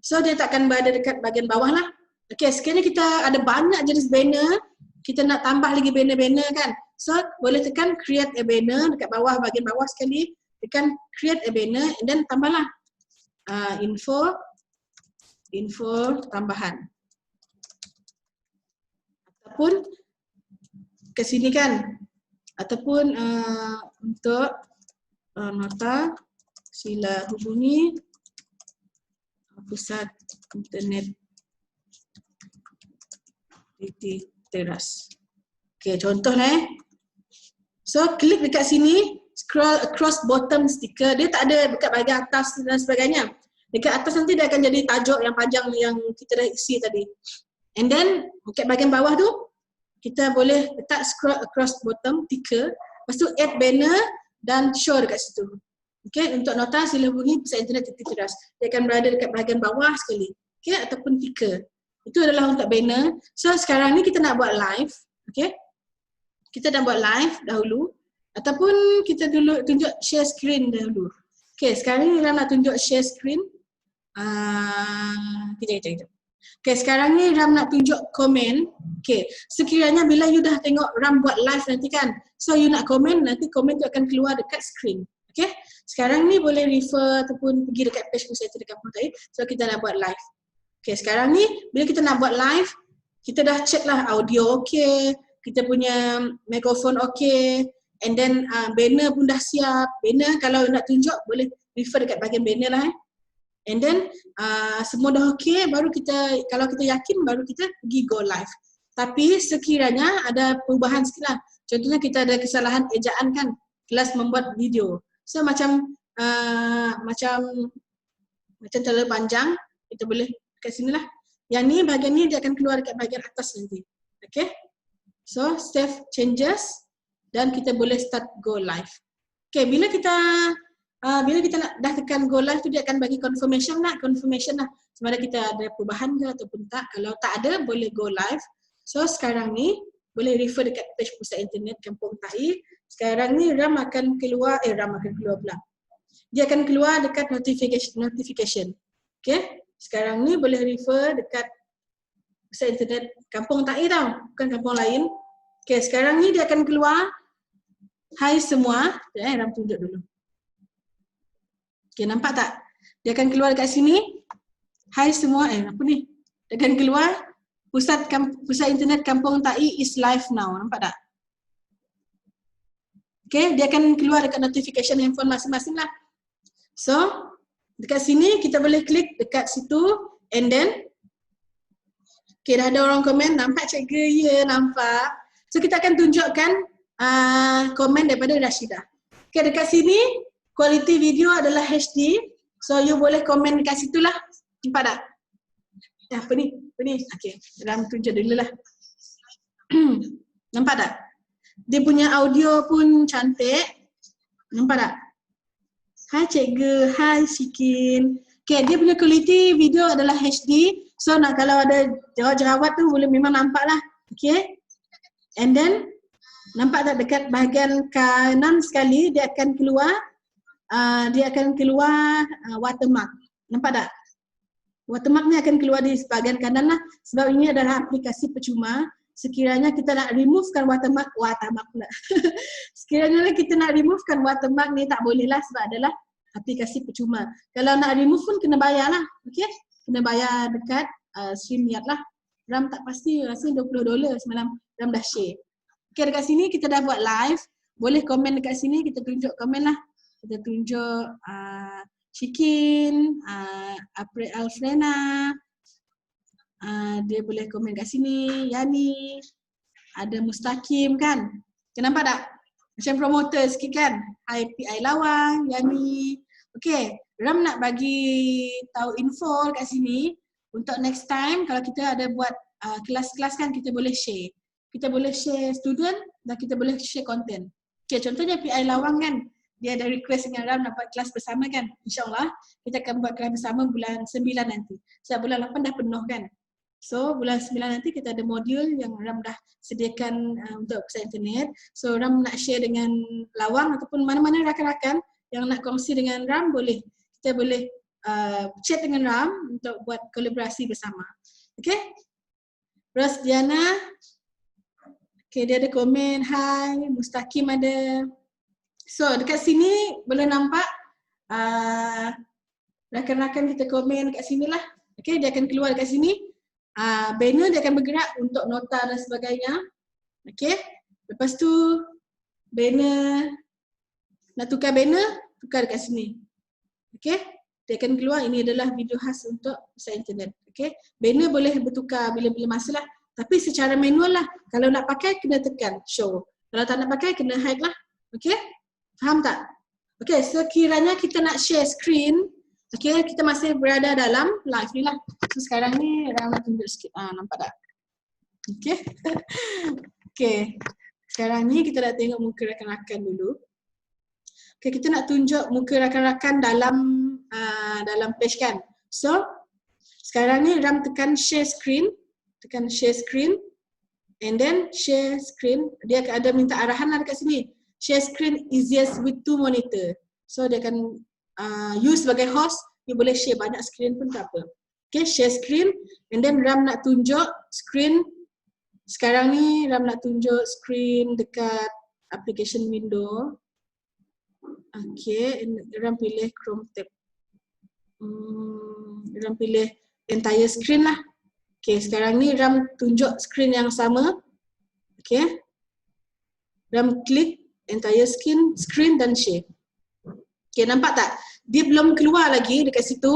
So dia takkan berada dekat bahagian bawah lah. Okay, sekiranya kita ada banyak jenis banner, kita nak tambah lagi banner-banner kan. So boleh tekan create a banner dekat bawah, bahagian bawah sekali, tekan create a banner, and then tambahlah info tambahan. Ataupun ke sini kan, ataupun untuk nota, sila hubungi Pusat Internet Titik Teras. Okay, contoh So klik dekat sini, scroll across bottom sticker, dia tak ada dekat bahagian atas dan sebagainya. Dekat atas nanti dia akan jadi tajuk yang panjang yang kita dah isi tadi. And then dekat bahagian bawah tu, kita boleh letak scroll across bottom ticker, lepas tu add banner dan show dekat situ. Okay, untuk nota sila hubungi Pusat Internet Titik Teras. Dia akan berada dekat bahagian bawah sekali. Okay, ataupun ticker. Itu adalah untuk banner. So sekarang ni kita nak buat live. Okay, kita dah buat live dahulu. Ataupun kita dulu tunjuk share screen dahulu. Okay, sekarang ni Ram nak tunjuk share screen. Kejap. Okay, sekarang ni Ram nak tunjuk komen. Okay, sekiranya bila you dah tengok Ram buat live nanti kan, so you nak komen, nanti komen tu akan keluar dekat screen. Okay, sekarang ni boleh refer ataupun pergi dekat page Pusat Internet Kampung Tai. So kita nak buat live. Okay, sekarang ni bila kita nak buat live, kita dah check lah audio okay, kita punya mikrofon okay, and then banner pun dah siap. Banner kalau nak tunjuk boleh refer dekat bahagian banner lah. And then semua dah okay, baru kita, kalau kita yakin, baru kita pergi go live. Tapi sekiranya ada perubahan sikit lah. Contohnya kita ada kesalahan ejaan kan, kelas membuat video. So macam terlalu panjang, kita boleh kat sini lah. Yang ni, bahagian ni dia akan keluar dekat bahagian atas nanti. Okay, so save changes dan kita boleh start go live. Okay, bila kita nak dah tekan go live tu, dia akan bagi confirmation lah, sama ada kita ada perubahan ke ataupun tak. Kalau tak ada, boleh go live. So sekarang ni boleh refer dekat page pusat internet Kampung Tai. Sekarang ni Ram akan keluar pula. Dia akan keluar dekat notification. Okay, sekarang ni boleh refer dekat pusat internet Kampung Tai tau, bukan kampung lain. Okay, sekarang ni dia akan keluar. Hai semua, Ram tunjuk dulu. Okay, nampak tak? Dia akan keluar dekat sini. Hai semua, apa ni? Dia akan keluar pusat internet Kampung Tai is live now. Nampak tak? Okay, dia akan keluar dekat notification handphone masing-masing lah. So, dekat sini kita boleh klik dekat situ and then okay, dah ada orang komen, nampak cikgu? Ya, nampak. So, kita akan tunjukkan komen daripada Rashidah. Okay, dekat sini quality video adalah HD. So, you boleh komen dekat situ lah. Nampak tak? Apa ni? Okay, Ram tunjuk dulu lah. Nampak tak? Dia punya audio pun cantik. Nampak tak? Hai cikgu, hai Shikin. Okay, dia punya quality video adalah HD. So, kalau ada jerawat tu boleh memang nampak lah. Okay. And then, nampak tak dekat bahagian kanan sekali dia akan keluar watermark. Nampak tak? Watermark ni akan keluar di bahagian kanan lah sebab ini adalah aplikasi percuma. Sekiranya kita nak removekan watermark pula. Sekiranya kita nak removekan watermark ni tak boleh lah sebab adalah aplikasi percuma. Kalau nak remove pun kena bayar lah. Okay? Kena bayar dekat StreamYard lah. Ram tak pasti, rasanya $20 semalam Ram dah share. Okay, dekat sini kita dah buat live. Boleh komen dekat sini, kita tunjuk komen lah. Kita tunjuk Shikin, April Alfrena, dia boleh komen kat sini, Yani, ada Mustaqim kan. Nampak tak? Macam promoter sikit kan. Hai PI Lawang, Yani. Okay, Ram nak bagi tahu info kat sini. Untuk next time kalau kita ada buat kelas-kelas kan kita boleh share. Kita boleh share student dan kita boleh share content. Okay, contohnya PI Lawang kan, dia ada request dengan Ram nak buat kelas bersama kan. InsyaAllah kita akan buat kelas bersama bulan 9 nanti. Sebab bulan 8 dah penuh kan. So bulan 9 nanti kita ada modul yang Ram dah sediakan untuk pusat internet. So Ram nak share dengan Lawang ataupun mana-mana rakan-rakan yang nak kongsi dengan Ram boleh. Kita boleh chat dengan Ram untuk buat kolaborasi bersama. Okay. Terus Diana. Okay, dia ada komen, hai, Mustaqim ada. So, dekat sini boleh nampak rakan-rakan kita komen dekat sini lah. Okay, dia akan keluar dekat sini. Banner dia akan bergerak untuk nota dan sebagainya. Okay, lepas tu banner, nak tukar banner, tukar dekat sini. Okay, dia akan keluar, ini adalah video khas untuk pusat internet. Okay, banner boleh bertukar bila-bila masa lah. Tapi secara manual lah. Kalau nak pakai, kena tekan show. Kalau tak nak pakai, kena hide lah. Okay? Faham tak? Okay, sekiranya kita nak share screen, okay, kita masih berada dalam live ni lah. So sekarang ni, Ram nak tunjuk sikit. Nampak tak? Okay? Okay. Sekarang ni kita nak tengok muka rakan-rakan dulu. Okay, kita nak tunjuk muka rakan-rakan dalam page kan. So, sekarang ni Ram tekan share screen. Tekan share screen and then share screen, dia ada minta arahan lah dekat sini. Share screen easiest with 2 monitor. So dia akan use sebagai host, you boleh share banyak screen pun tak apa. Okay, share screen and then Ram nak tunjuk screen. Sekarang ni Ram nak tunjuk screen dekat application window. Okay, Ram pilih Chrome tab. Ram pilih entire screen lah. Okay, sekarang ni Ram tunjuk screen yang sama. Okay. Ram klik entire screen dan share. Okay, nampak tak? Dia belum keluar lagi dekat situ.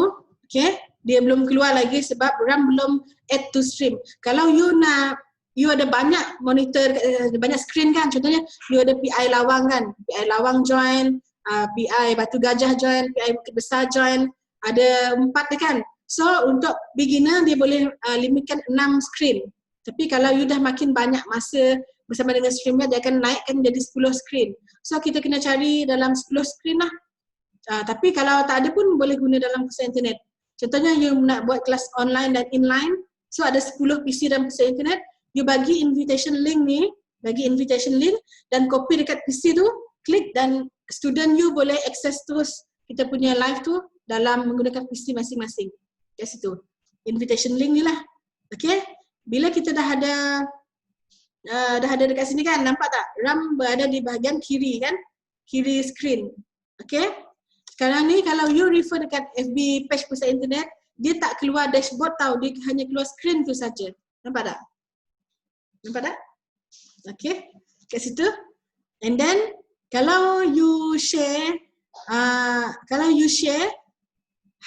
Okay. Dia belum keluar lagi sebab Ram belum add to stream. Kalau you ada banyak monitor, banyak screen kan. Contohnya, you ada PI Lawang kan. PI Lawang join, PI Batu Gajah join, PI Bukit Besar join. Ada 4 kan. So untuk beginner dia boleh limitkan 6 screen. Tapi kalau you dah makin banyak masa bersama dengan streamnya, dia akan naikkan jadi 10 screen. So kita kena cari dalam 10 screen lah. Tapi kalau tak ada pun boleh guna dalam pusat internet. Contohnya you nak buat kelas online dan inline. So ada 10 PC dalam pusat internet. you bagi invitation link ni, bagi invitation link dan copy dekat PC tu, klik dan student you boleh access terus kita punya live tu dalam menggunakan PC masing-masing. Kat situ. Invitation link ni lah. Okay? Bila kita dah ada dekat sini kan, nampak tak? RAM berada di bahagian kiri kan? Kiri screen. Okay? Sekarang ni kalau you refer dekat FB page Pusat Internet, dia tak keluar dashboard tau, dia hanya keluar screen tu saja. Nampak tak? Nampak tak? Okay, kat situ. And then kalau you share,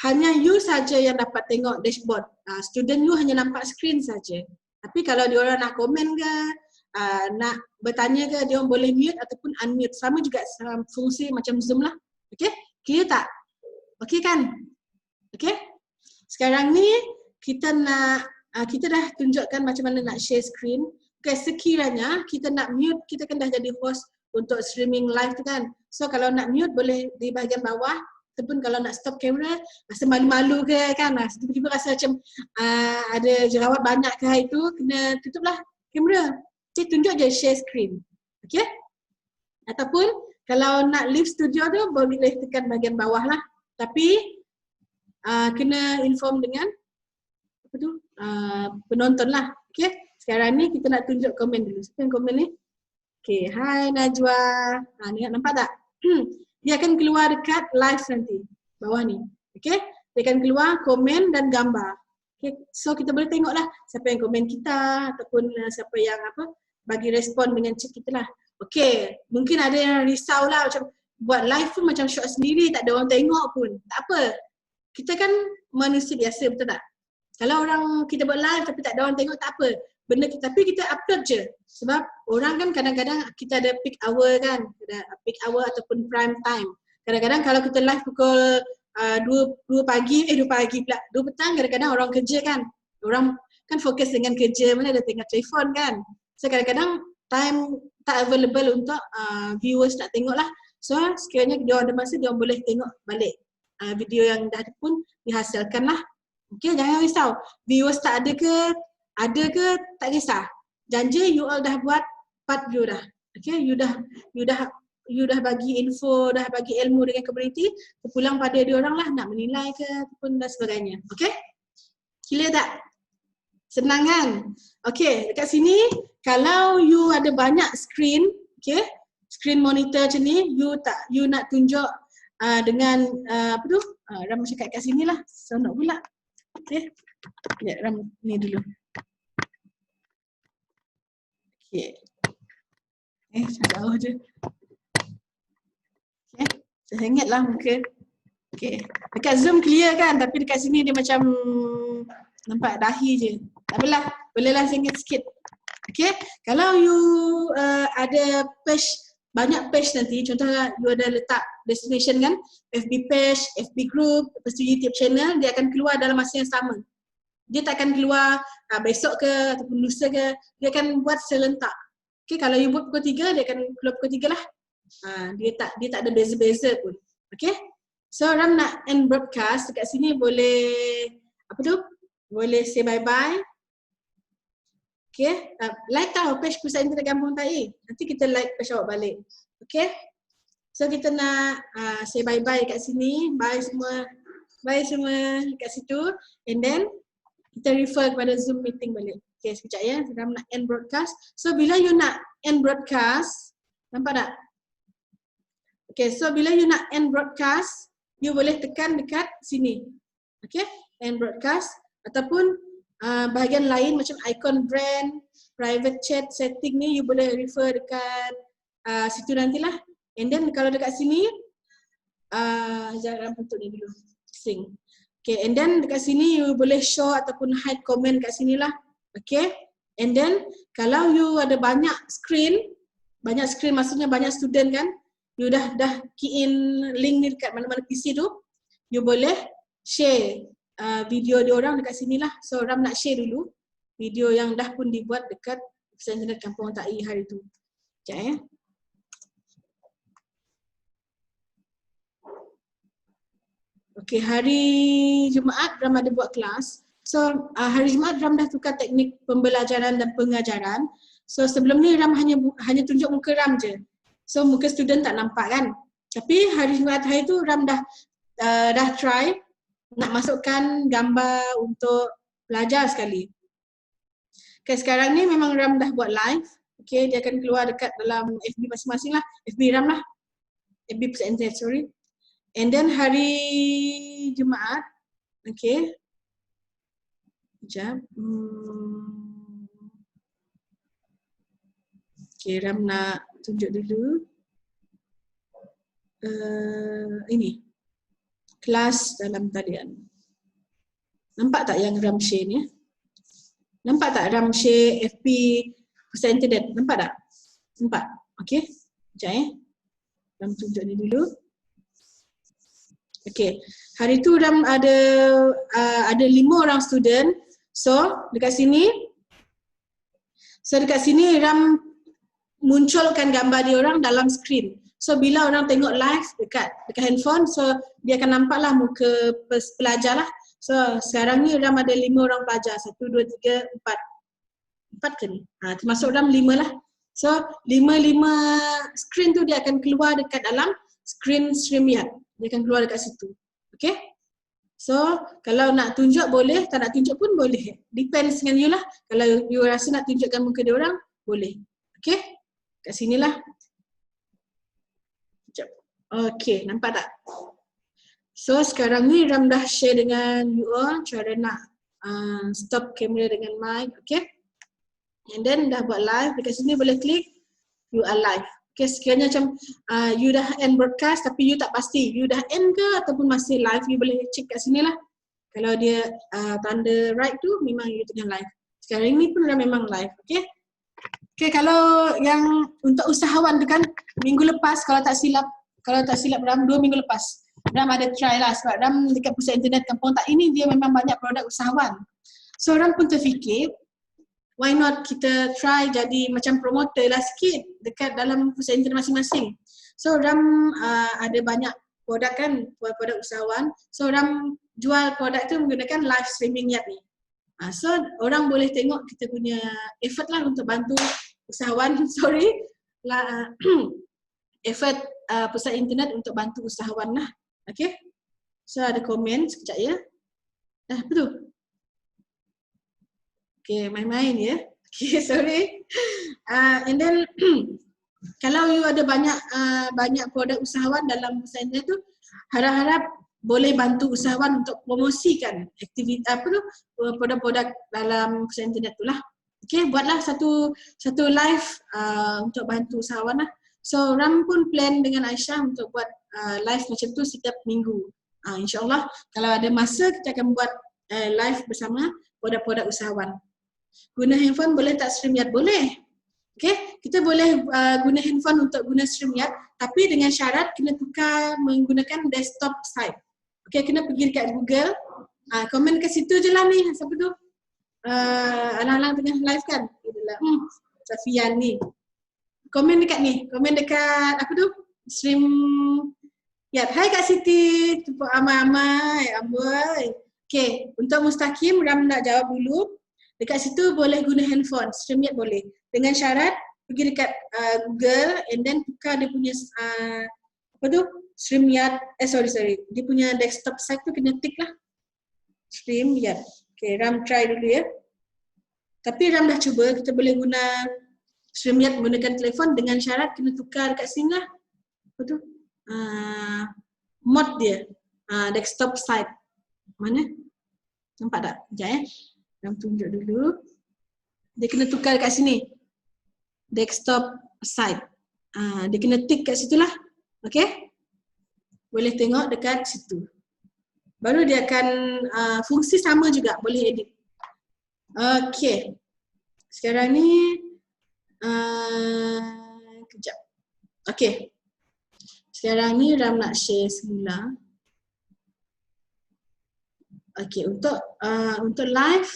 hanya you saja yang dapat tengok dashboard. Student you hanya nampak screen saja. Tapi kalau diorang nak komen ke, nak bertanya ke, dia orang boleh mute ataupun unmute. Sama juga fungsi macam Zoom lah. Okay, clear tak? Okay kan? Okay. Sekarang ni kita nak, kita dah tunjukkan macam mana nak share screen. Okay, sekiranya kita nak mute, kita kan dah jadi host untuk streaming live tu kan. So kalau nak mute boleh di bahagian bawah, ataupun kalau nak stop kamera, rasa malu-malu ke kan, tiba-tiba rasa macam ada jerawat banyak ke hari tu, kena tutuplah kamera. Okay, tunjuk je share screen. Okay. Ataupun kalau nak leave studio tu boleh tekan bahagian bawah lah. Tapi kena inform dengan apa tu, penonton lah. Okay. Sekarang ni kita nak tunjuk komen dulu. Siapa yang komen ni? Okay, hai Najwa. Nampak tak? Dia akan keluar dekat live nanti. Bawah ni. Okay. Dia akan keluar komen dan gambar. Okay. So kita boleh tengok lah siapa yang komen kita ataupun siapa yang bagi respon dengan chat kita lah. Okay. Mungkin ada yang risau lah macam buat live pun macam shot sendiri, tak ada orang tengok pun. Tak apa. Kita kan manusia biasa, betul tak? Kalau orang kita buat live tapi tak ada orang tengok, tak apa. Benda kita, tapi kita upload je. Sebab orang kan kadang-kadang kita ada peak hour kan. Ada peak hour ataupun prime time. Kadang-kadang kalau kita live pukul 2 pagi pula, 2 petang, kadang-kadang orang kerja kan. Orang kan fokus dengan kerja, mana ada tengok telefon kan. So kadang-kadang time tak available untuk viewers nak tengok lah. So sekiranya dia ada masa, dia boleh tengok balik video yang dah pun dihasilkan lah. Okay, jangan risau. Viewers tak ada ke, tak kisah. Janji you all dah buat part you dah. Okay, you dah bagi info, dah bagi ilmu dengan community, terpulang pada dia orang lah nak menilai ke ataupun dan sebagainya. Okay? Clear tak? Senang kan? Okay, dekat sini kalau you ada banyak screen, okay, screen monitor macam ni, you nak tunjuk dengan apa tu? Ram cakap kat sini lah. Sonok pula. Okay. Ya, Ram ni dulu. Okay. Jauh je. Okay. Saya ingat lah muka. Okay. Dekat Zoom clear kan, tapi dekat sini dia macam nampak dahi je. Tak apalah, bolehlah sengit sikit. Okay. Kalau you ada page, banyak page nanti, contohnya you ada letak destination kan, FB page, FB group, lepas tu YouTube channel, dia akan keluar dalam masa yang sama. Dia tak akan keluar besok ke ataupun lusa ke, dia akan buat serentak. Okay, kalau you buat pukul 3, dia akan keluar pukul 3 lah. Dia tak ada beza-beza pun. Okay, so Ram nak end broadcast, dekat sini boleh apa tu, boleh say bye-bye. Okay, like tau page Pusat Internet Kampung Tai. Nanti kita like page awak balik. Okay, so kita nak say bye-bye kat sini. Bye semua. Bye semua kat situ. And then kita refer kepada Zoom meeting balik. Okay, sekejap ya. Kita nak end broadcast. So bila you nak end broadcast, nampak tak? Okay, so bila you nak end broadcast, you boleh tekan dekat sini. Okay, end broadcast. Ataupun bahagian lain macam icon brand, private chat setting ni, you boleh refer dekat situ nantilah. And then kalau dekat sini, jangan bentuk ni dulu. Sing. Okay, and then dekat sini you boleh show ataupun hide comment kat sini lah. Okay, and then kalau you ada banyak screen maksudnya banyak student kan, you dah key in link ni dekat mana-mana PC tu, you boleh share video diorang dekat sini lah. So Ram nak share dulu video yang dah pun dibuat dekat Pusat Internet Kampung Tai hari tu. Sekejap ya. Okay, hari Jumaat Ram ada buat kelas. So hari Jumaat Ram dah tukar teknik pembelajaran dan pengajaran. So sebelum ni Ram hanya tunjuk muka Ram je. So muka student tak nampak kan. Tapi hari Jumaat hari tu Ram dah try nak masukkan gambar untuk belajar sekali. Okay, sekarang ni memang Ram dah buat live. Okay, dia akan keluar dekat dalam FB masing-masing lah. FB Ram lah. FB Pusat Internet, sorry. And then hari Jumaat, okay. Sekejap. Okay, Ram nak tunjuk dulu. Ini. Kelas dalam talian. Nampak tak yang Ram share ni? Nampak tak Ram share FB Pusat Internet? Nampak tak? Nampak? Okay. Sekejap Ram tunjuk ni dulu. Okay. Hari tu Ram ada 5 orang student. So dekat sini Ram munculkan gambar dia orang dalam skrin. So bila orang tengok live dekat handphone, so dia akan nampaklah muka pelajar lah. So sekarang ni Ram ada 5 orang pelajar. 1, 2, 3, 4. 4 ke ni? Termasuk Ram 5 lah. So 5 skrin tu dia akan keluar dekat dalam skrin StreamYard. Dia akan keluar dekat situ. Okay? So kalau nak tunjuk boleh, tak nak tunjuk pun boleh. Depends dengan you lah. Kalau you rasa nak tunjukkan muka dia orang, boleh. Okay? Kat sinilah. Okay, nampak tak? So sekarang ni Ram dah share dengan you all cara nak stop kamera dengan mic. Okay? And then dah buat live. Dekat sini boleh klik you are live. Okay, sekiranya macam you dah end broadcast tapi you tak pasti you dah end ke ataupun masih live, you boleh check kat sini lah. Kalau dia tanda right tu memang you tengah live. Sekarang ni pun dah memang live. Okay? Okay, kalau yang untuk usahawan tu kan minggu lepas kalau tak silap Ram 2 minggu lepas Ram ada try lah sebab Ram dekat Pusat Internet Kampung Tak ini dia memang banyak produk usahawan. So Ram pun terfikir why not kita try jadi macam promoter lah sikit dekat dalam Pusat Internet masing-masing. So Ram ada banyak produk kan, produk usahawan. So Ram jual produk tu menggunakan live streaming yard ni. So orang boleh tengok kita punya effort lah untuk bantu usahawan, effort Pusat Internet untuk bantu usahawan lah. Okay. So ada komen sekejap ya. Apa tu? Okay, main-main ya. Okay, sorry. And then kalau you ada banyak produk usahawan dalam Pusat Internet tu, harap-harap boleh bantu usahawan untuk promosikan aktiviti produk-produk dalam Pusat Internet tu lah. Okay, buatlah satu live untuk bantu usahawan lah. So Ram pun plan dengan Aisyah untuk buat live macam tu setiap minggu. InsyaAllah kalau ada masa kita akan buat live bersama produk-produk usahawan. Guna handphone boleh tak StreamYard? Boleh. Okay, kita boleh guna handphone untuk guna StreamYard tapi dengan syarat kena tukar menggunakan desktop site. Okay, kena pergi dekat Google. Komen kat situ je lah ni. Siapa tu? Alang-alang tengah live kan? Safian ni. Komen dekat ni. Komen dekat apa tu? StreamYard. Hai Kak Siti. Tepuk amai-amai. Amboi. Okay, untuk Mustaqim Ram nak jawab dulu. Dekat situ boleh guna handphone. StreamYard boleh. Dengan syarat pergi dekat Google and then tukar dia punya apa tu? StreamYard. Sorry. Dia punya desktop site tu kena tick lah. StreamYard. Okay, Ram try dulu ya. Tapi Ram dah cuba, kita boleh guna StreamYard menggunakan telefon dengan syarat kena tukar dekat sini lah. Apa tu? Mod dia. Desktop site. Mana? Nampak tak? Sekejap ya. Ram tunjuk dulu. Dia kena tukar dekat sini. Desktop site. Dia kena tick kat situ lah. Okay? Boleh tengok dekat situ. Baru dia akan fungsi sama juga. Boleh edit. Okay. Sekarang ni kejap. Okay. Sekarang ni Ram nak share semula. Okay. Untuk live.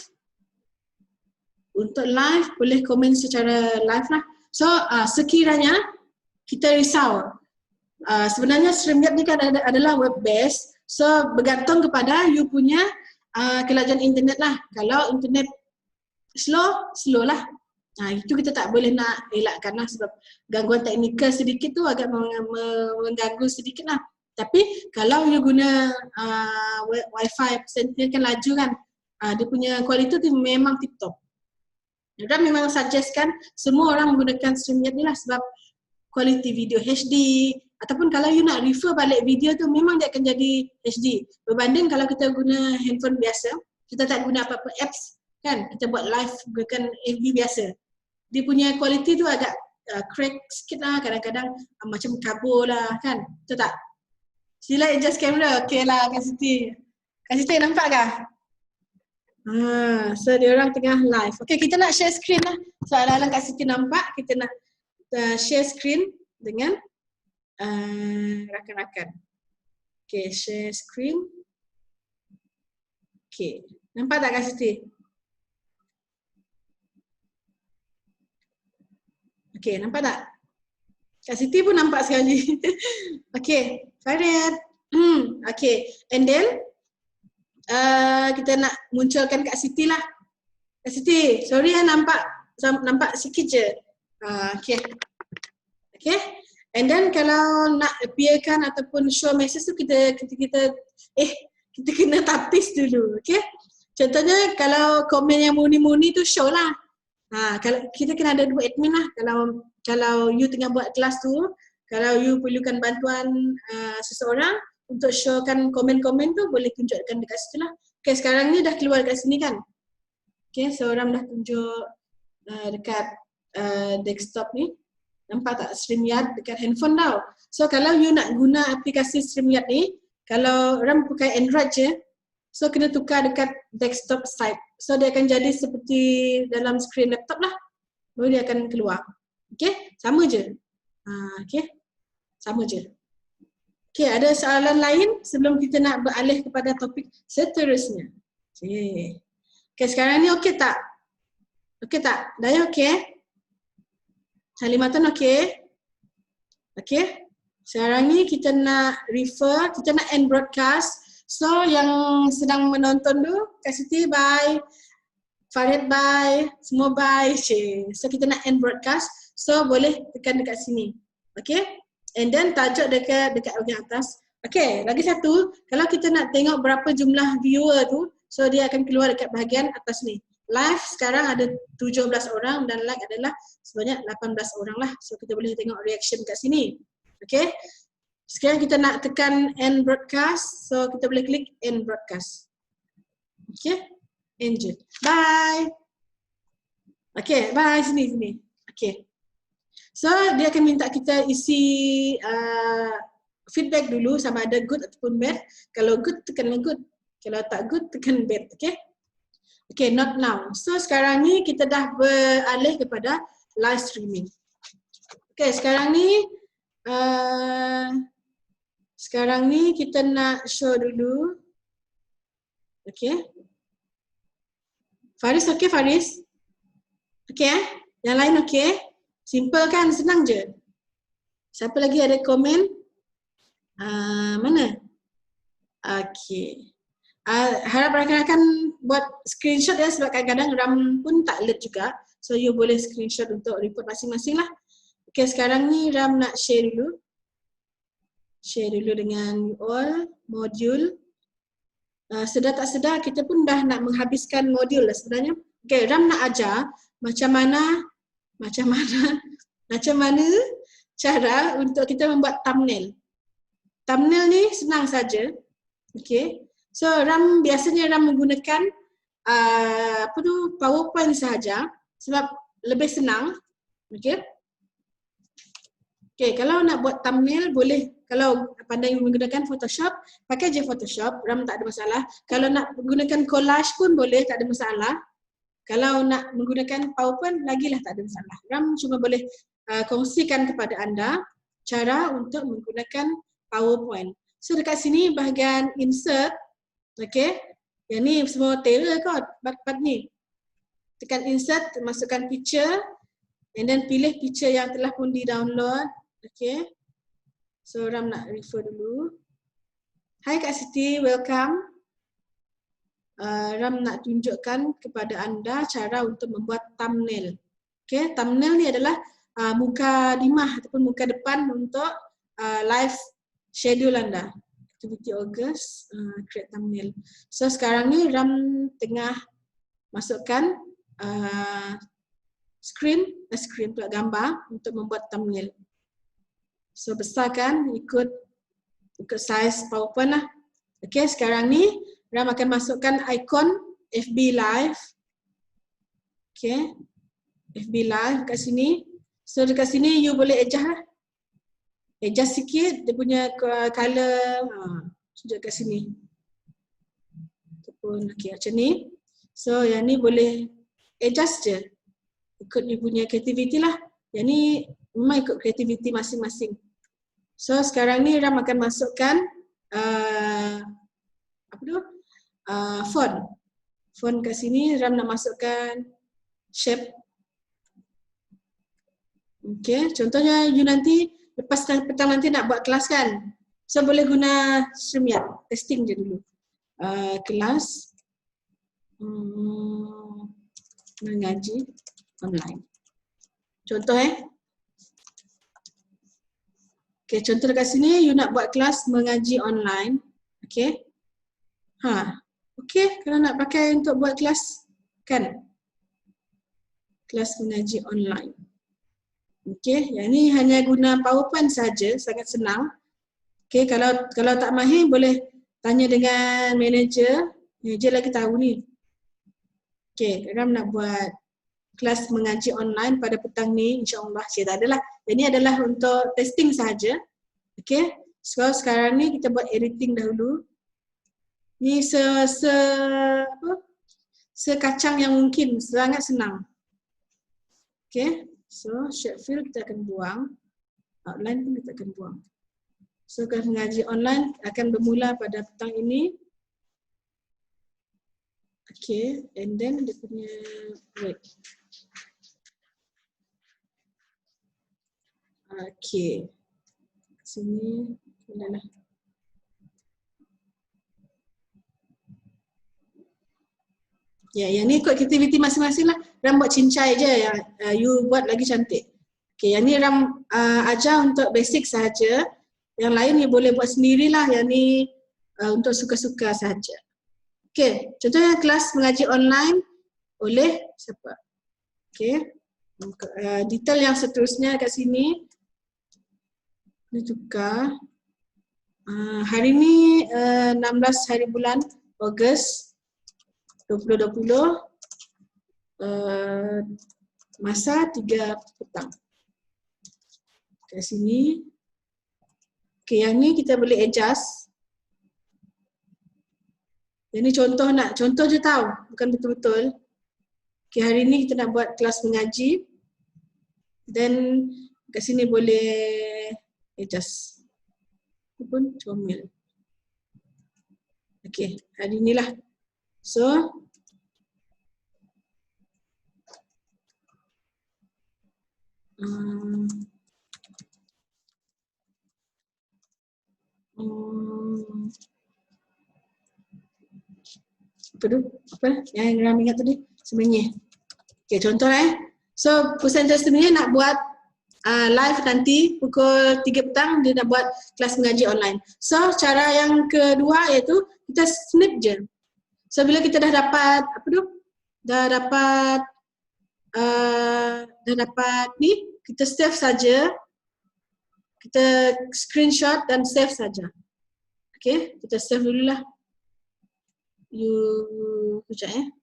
Untuk live boleh komen secara live lah. So sekiranya kita risau. Sebenarnya StreamYard ni kan adalah web based. So bergantung kepada you punya kelajuan internet lah. Kalau internet slow lah. Itu kita tak boleh nak elakkan lah sebab gangguan teknikal sedikit tu agak mengganggu sedikit lah. Tapi kalau you guna wifi persentil kan laju kan, dia punya kualiti tu memang tip top. Dan memang suggestkan semua orang menggunakan StreamYard ni lah sebab kualiti video HD ataupun kalau you nak refer balik video tu memang dia akan jadi HD. Berbanding kalau kita guna handphone biasa, kita tak guna apa-apa apps kan, kita buat live gunakan FB biasa. Dia punya kualiti tu agak crack sikit lah, kadang-kadang macam kabur lah kan, betul tak? Sila adjust camera, okay lah Kak Siti. Kak Siti nampak kah? So dia orang tengah live. Okay, kita nak share screen lah. So ala-ala Kak Siti nampak, kita nak share screen dengan rakan-rakan. Okay, share screen. Okay, nampak tak Kak Siti? Okay, nampak tak? Kak Siti pun nampak sekali. Okay, Farid. Okay, and then kita nak munculkan Kak Siti lah. Kak Siti, sorry ya nampak sikit je. Okay. Okay. And then kalau nak appearkan ataupun show message tu kita kena tapis dulu. Okay. Contohnya kalau komen yang muni-muni tu show lah. Kalau kita kena ada 2 admin lah. Kalau you tengah buat kelas tu, kalau you perlukan bantuan seseorang untuk showkan komen-komen tu, boleh tunjukkan dekat situ lah. Okay, sekarang ni dah keluar dekat sini kan. Okay, seorang dah tunjuk dekat desktop ni. Nampak tak StreamYard dekat handphone tau. So kalau you nak guna aplikasi StreamYard ni, kalau orang pakai Android je, so kena tukar dekat desktop side. So dia akan jadi seperti dalam screen laptop lah. Baru dia akan keluar. Okay, sama je. Okay, sama je. Okay, ada soalan lain sebelum kita nak beralih kepada topik seterusnya. Okay, sekarang ni okey tak? Okey tak? Daya okey? Halimatun okey? Okey. Sekarang ni kita nak refer, kita nak end broadcast. So yang sedang menonton tu, Kak Siti bye. Farid bye. Semua bye. So kita nak end broadcast. So boleh tekan dekat sini. Okey? And then tajuk dekat bahagian atas. Okay, lagi satu, kalau kita nak tengok berapa jumlah viewer tu, so dia akan keluar dekat bahagian atas ni. Live sekarang ada 17 orang dan like adalah sebanyak 18 orang lah. So kita boleh tengok reaction kat sini. Okay, sekarang kita nak tekan end broadcast, so kita boleh klik end broadcast. Okay, end je. Bye. Okay, bye sini. Okay. So dia akan minta kita isi feedback dulu sama ada good ataupun bad. Kalau good tekan good, kalau tak good tekan bad. Okay. Okay, not now. So sekarang ni kita dah beralih kepada live streaming. Okay, sekarang ni kita nak show dulu. Okay. Faris okay Faris? Okay Yang lain okay? Simple kan? Senang je. Siapa lagi ada komen? Mana? Okay. Harap rakan-rakan buat screenshot ya sebab kadang-kadang RAM pun tak alert juga. So you boleh screenshot untuk report masing-masing lah. Okay, sekarang ni RAM nak share dulu. Share dulu dengan you all modul. Sedar tak sedar kita pun dah nak menghabiskan modul lah sebenarnya. Okay, RAM nak ajar macam mana cara untuk kita membuat thumbnail. Thumbnail ni senang saja. Okay. So biasanya RAM menggunakan PowerPoint sahaja sebab lebih senang. Okay. Okay, kalau nak buat thumbnail boleh, kalau pandai menggunakan Photoshop, pakai je Photoshop, RAM tak ada masalah. Kalau nak menggunakan collage pun boleh, tak ada masalah. Kalau nak menggunakan PowerPoint, lagilah tak ada masalah. RAM cuma boleh kongsikan kepada anda cara untuk menggunakan PowerPoint. So dekat sini bahagian insert, okay. Yang ni semua Taylor kot, part ni. Tekan insert, masukkan picture, and then pilih picture yang telah pun di-download. Okay. So RAM nak refer dulu. Hai Kak Siti, welcome. Ram nak tunjukkan kepada anda cara untuk membuat thumbnail. Okay, thumbnail ni adalah muka dimah ataupun muka depan untuk live schedule anda. Aktiviti Ogos, create thumbnail. So sekarang ni Ram tengah masukkan screen pula gambar untuk membuat thumbnail. So besarkan ikut size PowerPoint lah. Okay, sekarang ni Ram akan masukkan ikon FB Live. Okay, FB Live kat sini. So dekat sini you boleh adjust lah. Adjust sikit dia punya color. Tunjuk kat sini. Ataupun okay, macam ni. So yang ni boleh adjust je. Ikut you punya creativity lah. Yang ni memang ikut creativity masing-masing. So sekarang ni Ram akan masukkan font. Font kat sini Ram nak masukkan shape. Okay, contohnya you nanti lepas petang nanti nak buat kelas kan. So boleh guna StreamYard, testing je dulu. Kelas mengaji online. Contoh okay, contoh dekat sini you nak buat kelas mengaji online. Okay. Okay, kalau nak pakai untuk buat kelas kan. Kelas mengaji online. Okay, yang ni hanya guna PowerPoint saja, sangat senang. Okay, kalau tak mahir boleh tanya dengan manager. Manager lagi tahu ni. Okay, Ram nak buat kelas mengaji online pada petang ni, insya-Allah. Tak adalah. Ini adalah untuk testing sahaja. Okay, so sekarang ni kita buat editing dahulu. Ni sekacang yang mungkin, sangat senang. Okay, so shape fill kita akan buang. Outline pun kita akan buang. So kelas mengaji online akan bermula pada petang ini. Okay, and then dia punya wait. Okay, sini adalah ya, yang ni ikut aktiviti masing-masing lah. Ram buat cincai je, yang you buat lagi cantik. Okay, yang ni Ram ajar untuk basic sahaja. Yang lain you boleh buat sendirilah. Yang ni untuk suka-suka sahaja. Okay, contohnya kelas mengaji online oleh siapa? Okay, detail yang seterusnya kat sini. Ini tukar. Hari ni 16 hari bulan Ogos 2020, masa 3 petang. Kat sini. Okay, yang ni kita boleh adjust. Yang ni contoh je tahu, bukan betul-betul. Okay, hari ni kita nak buat kelas mengaji. Then kat sini boleh adjust. Itu pun comel. Okay, hari inilah. So, apa yang Ram ingat tadi sebenarnya. Okay, contoh So, presenter sebenarnya nak buat live nanti pukul 3 petang dia nak buat kelas mengaji online. So, cara yang kedua iaitu kita snip je. So, bila kita dah dapat dah dapat ni, kita save saja. Kita screenshot dan save saja. Okay, kita save dululah. Sekejap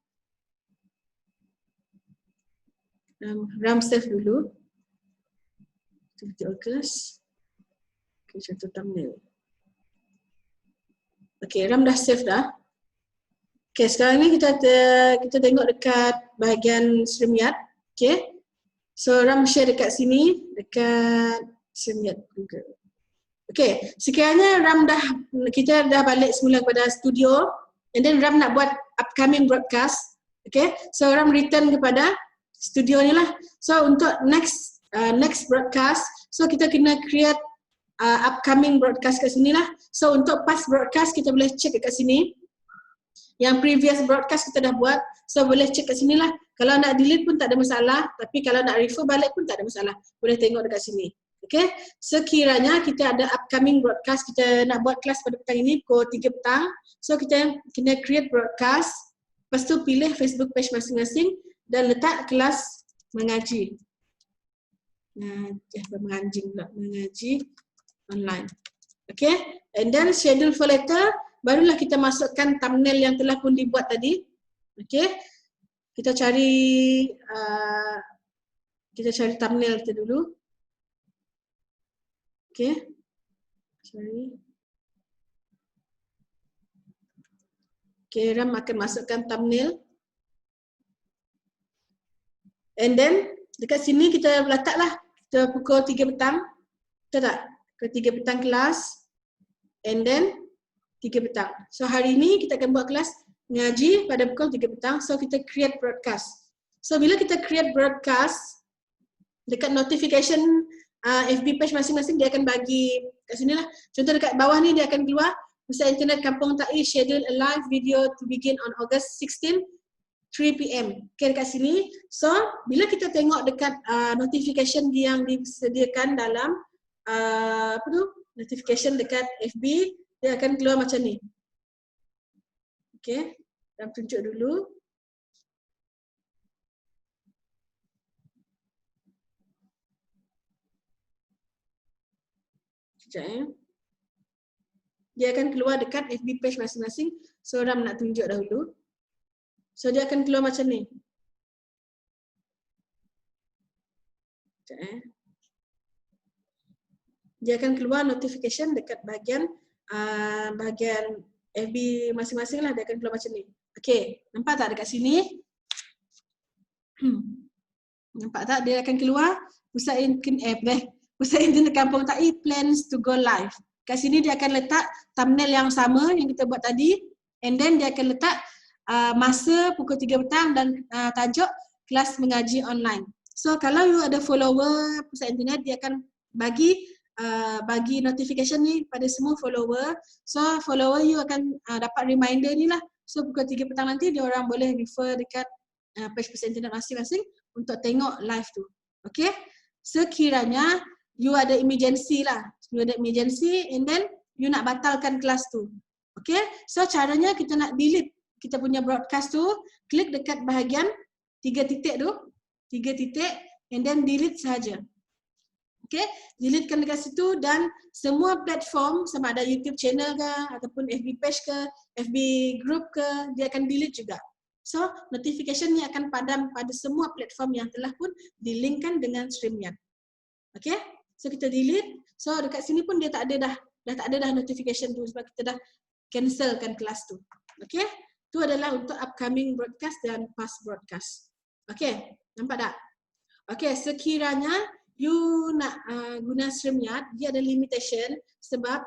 Ram save dulu. Aktiviti Ogos. Okay, contoh thumbnail. Okay, Ram dah save dah. Okay, sekarang ni kita tengok dekat bahagian StreamYard. Okay, so Ram share dekat sini, dekat StreamYard Google. Okay, sekiranya kita dah balik semula kepada studio, and then Ram nak buat upcoming broadcast. Okay, so Ram return kepada studio ni lah. So untuk next broadcast, so kita kena create upcoming broadcast kat sini lah. So untuk past broadcast kita boleh check kat sini. Yang previous broadcast kita dah buat, so boleh check kat sini lah. Kalau nak delete pun tak ada masalah, tapi kalau nak refer balik pun tak ada masalah. Boleh tengok dekat sini. Okay, sekiranya kita ada upcoming broadcast, kita nak buat kelas pada petang ini pukul 3 petang. So kita kena create broadcast, lepas tu pilih Facebook page masing-masing dan letak kelas mengaji. Mengaji online. Okay, and then schedule for later, barulah kita masukkan thumbnail yang telah pun dibuat tadi. Okay, kita cari thumbnail kita dulu. Okay, cari. Okay, Ram akan masukkan thumbnail. And then dekat sini kita letaklah kita pukul 3 petang. Betul tak? Ke 3 petang kelas. And then 3 petang. So hari ini kita akan buat kelas ngaji pada pukul 3 petang. So kita create broadcast. So bila kita create broadcast, dekat notification FB page masing-masing dia akan bagi kat sini lah. Contoh dekat bawah ni dia akan keluar Pusat Internet Kampung Ta'i schedule a live video to begin on August 16, 3 PM. Okay, dekat sini. So bila kita tengok dekat notification yang disediakan dalam notification dekat FB, dia akan keluar macam ni. Okay, dan tunjuk dulu. Sekejap. Dia akan keluar dekat FB page masing-masing. So Ram nak tunjuk dahulu. So dia akan keluar macam ni. Sekejap. Dia akan keluar notification dekat bahagian FB masing-masing lah, dia akan keluar macam ni. Okay, nampak tak dekat sini? Nampak tak? Dia akan keluar Pusat Internet Kampung Ta'i plans to go live. Kat sini dia akan letak thumbnail yang sama yang kita buat tadi, and then dia akan letak masa pukul 3 petang dan tajuk kelas mengaji online. So kalau you ada follower Pusat Internet, dia akan bagi notification ni pada semua follower. So follower you akan dapat reminder ni lah. So pukul 3 petang nanti dia orang boleh refer dekat page Pusat Internet masing-masing untuk tengok live tu. Okay, sekiranya you ada emergency lah, you ada emergency and then you nak batalkan kelas tu. Okay, so caranya kita nak delete kita punya broadcast tu, klik dekat bahagian 3 titik tu, 3 titik and then delete sahaja. Okay, deletekan dekat situ dan semua platform sama ada YouTube channel ke ataupun FB page ke, FB group ke, dia akan delete juga. So notification ni akan padam pada semua platform yang telah pun dilinkkan dengan StreamYard. Okay, so kita delete. So dekat sini pun dia tak ada dah tak ada dah notification tu sebab kita dah cancelkan kelas tu. Okay, tu adalah untuk upcoming broadcast dan past broadcast. Okay, nampak tak? Okay, sekiranya you nak guna StreamYard, dia ada limitation sebab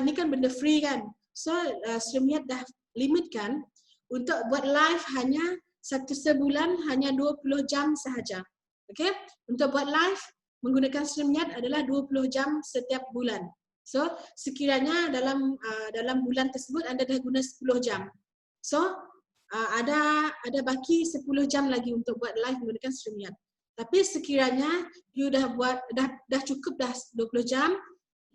ni kan benda free kan. So StreamYard dah limitkan untuk buat live hanya sebulan hanya 20 jam sahaja. Okay, untuk buat live menggunakan StreamYard adalah 20 jam setiap bulan. So sekiranya dalam bulan tersebut anda dah guna 10 jam. So ada baki 10 jam lagi untuk buat live menggunakan StreamYard. Tapi sekiranya you dah cukup dah 20 jam,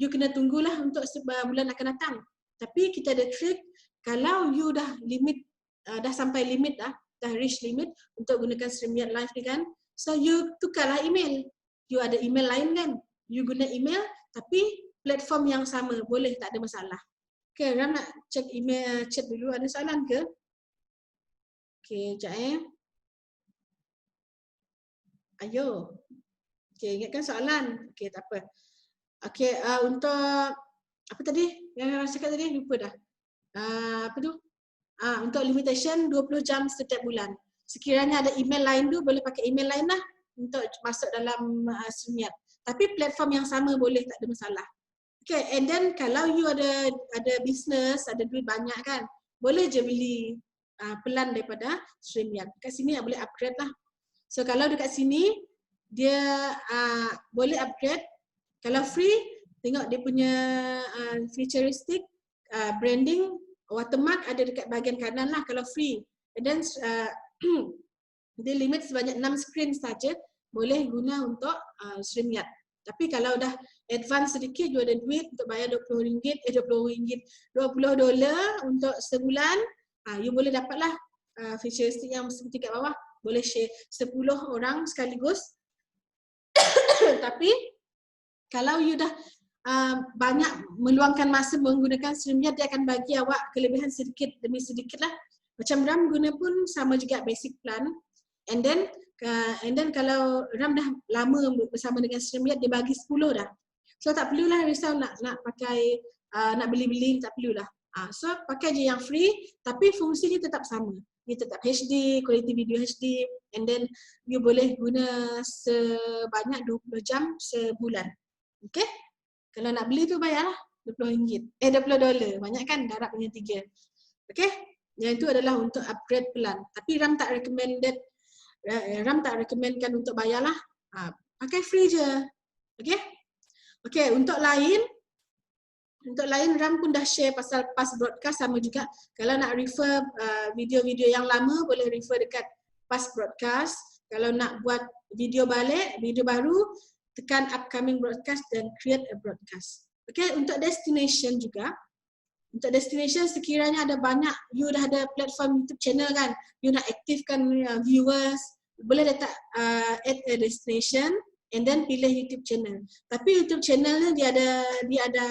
you kena tunggulah untuk bulan akan datang. Tapi kita ada trick, kalau you dah limit, dah sampai limit dah reach limit untuk gunakan StreamYard live ni kan, so you tukarlah email. You ada email lain kan, you guna email tapi platform yang sama, boleh, tak ada masalah. Okay, Ram nak check email, chat dulu, ada soalan ke? Okay, sekejap Ayo. Okay, ingatkan soalan. Okay, tak apa. Okay, untuk apa tadi? Yang Ram cakap tadi, lupa dah. Apa tu? Untuk limitation 20 jam setiap bulan. Sekiranya ada email lain tu, boleh pakai email lain lah untuk masuk dalam StreamYard. Tapi platform yang sama boleh, tak ada masalah. Okay, and then kalau you ada business, ada duit banyak kan, boleh je beli pelan daripada StreamYard. Kat sini boleh upgrade lah. So kalau dekat sini, dia boleh upgrade. Kalau free, tengok dia punya futuristic, branding, watermark ada dekat bahagian kanan lah kalau free. And then dia limit sebanyak 6 screen saja boleh guna untuk StreamYard. Tapi kalau dah advance sedikit, you ada duit untuk bayar $20 untuk sebulan, you boleh dapatlah futuristik yang seperti kat bawah. Boleh share 10 orang sekaligus. Tapi kalau you dah banyak meluangkan masa menggunakan StreamYard, dia akan bagi awak kelebihan sedikit demi sedikit lah. Macam Ram guna pun sama juga basic plan. And then kalau Ram dah lama bersama dengan StreamYard, dia bagi 10 dah. So tak perlulah risau nak pakai nak beli-beli, tak perlulah. So pakai je yang free, tapi fungsinya tetap sama. Dia tetap HD, kualiti video HD, and then you boleh guna sebanyak 20 jam sebulan. Okay? Kalau nak beli tu bayarlah $20. $20. Banyak kan? Darab punya 3. Okay? Yang itu adalah untuk upgrade plan. Tapi Ram tak recommendkan untuk bayarlah. Pakai free je. Okay? Okay, untuk lain Ram pun dah share pasal past broadcast sama juga. Kalau nak refer video-video yang lama, boleh refer dekat past broadcast. Kalau nak buat video balik, video baru, tekan upcoming broadcast dan create a broadcast. Okay, untuk destination juga. Untuk destination sekiranya ada banyak, you dah ada platform YouTube channel kan, you nak aktifkan viewers, boleh letak add a destination and then pilih YouTube channel. Tapi YouTube channel ni dia ada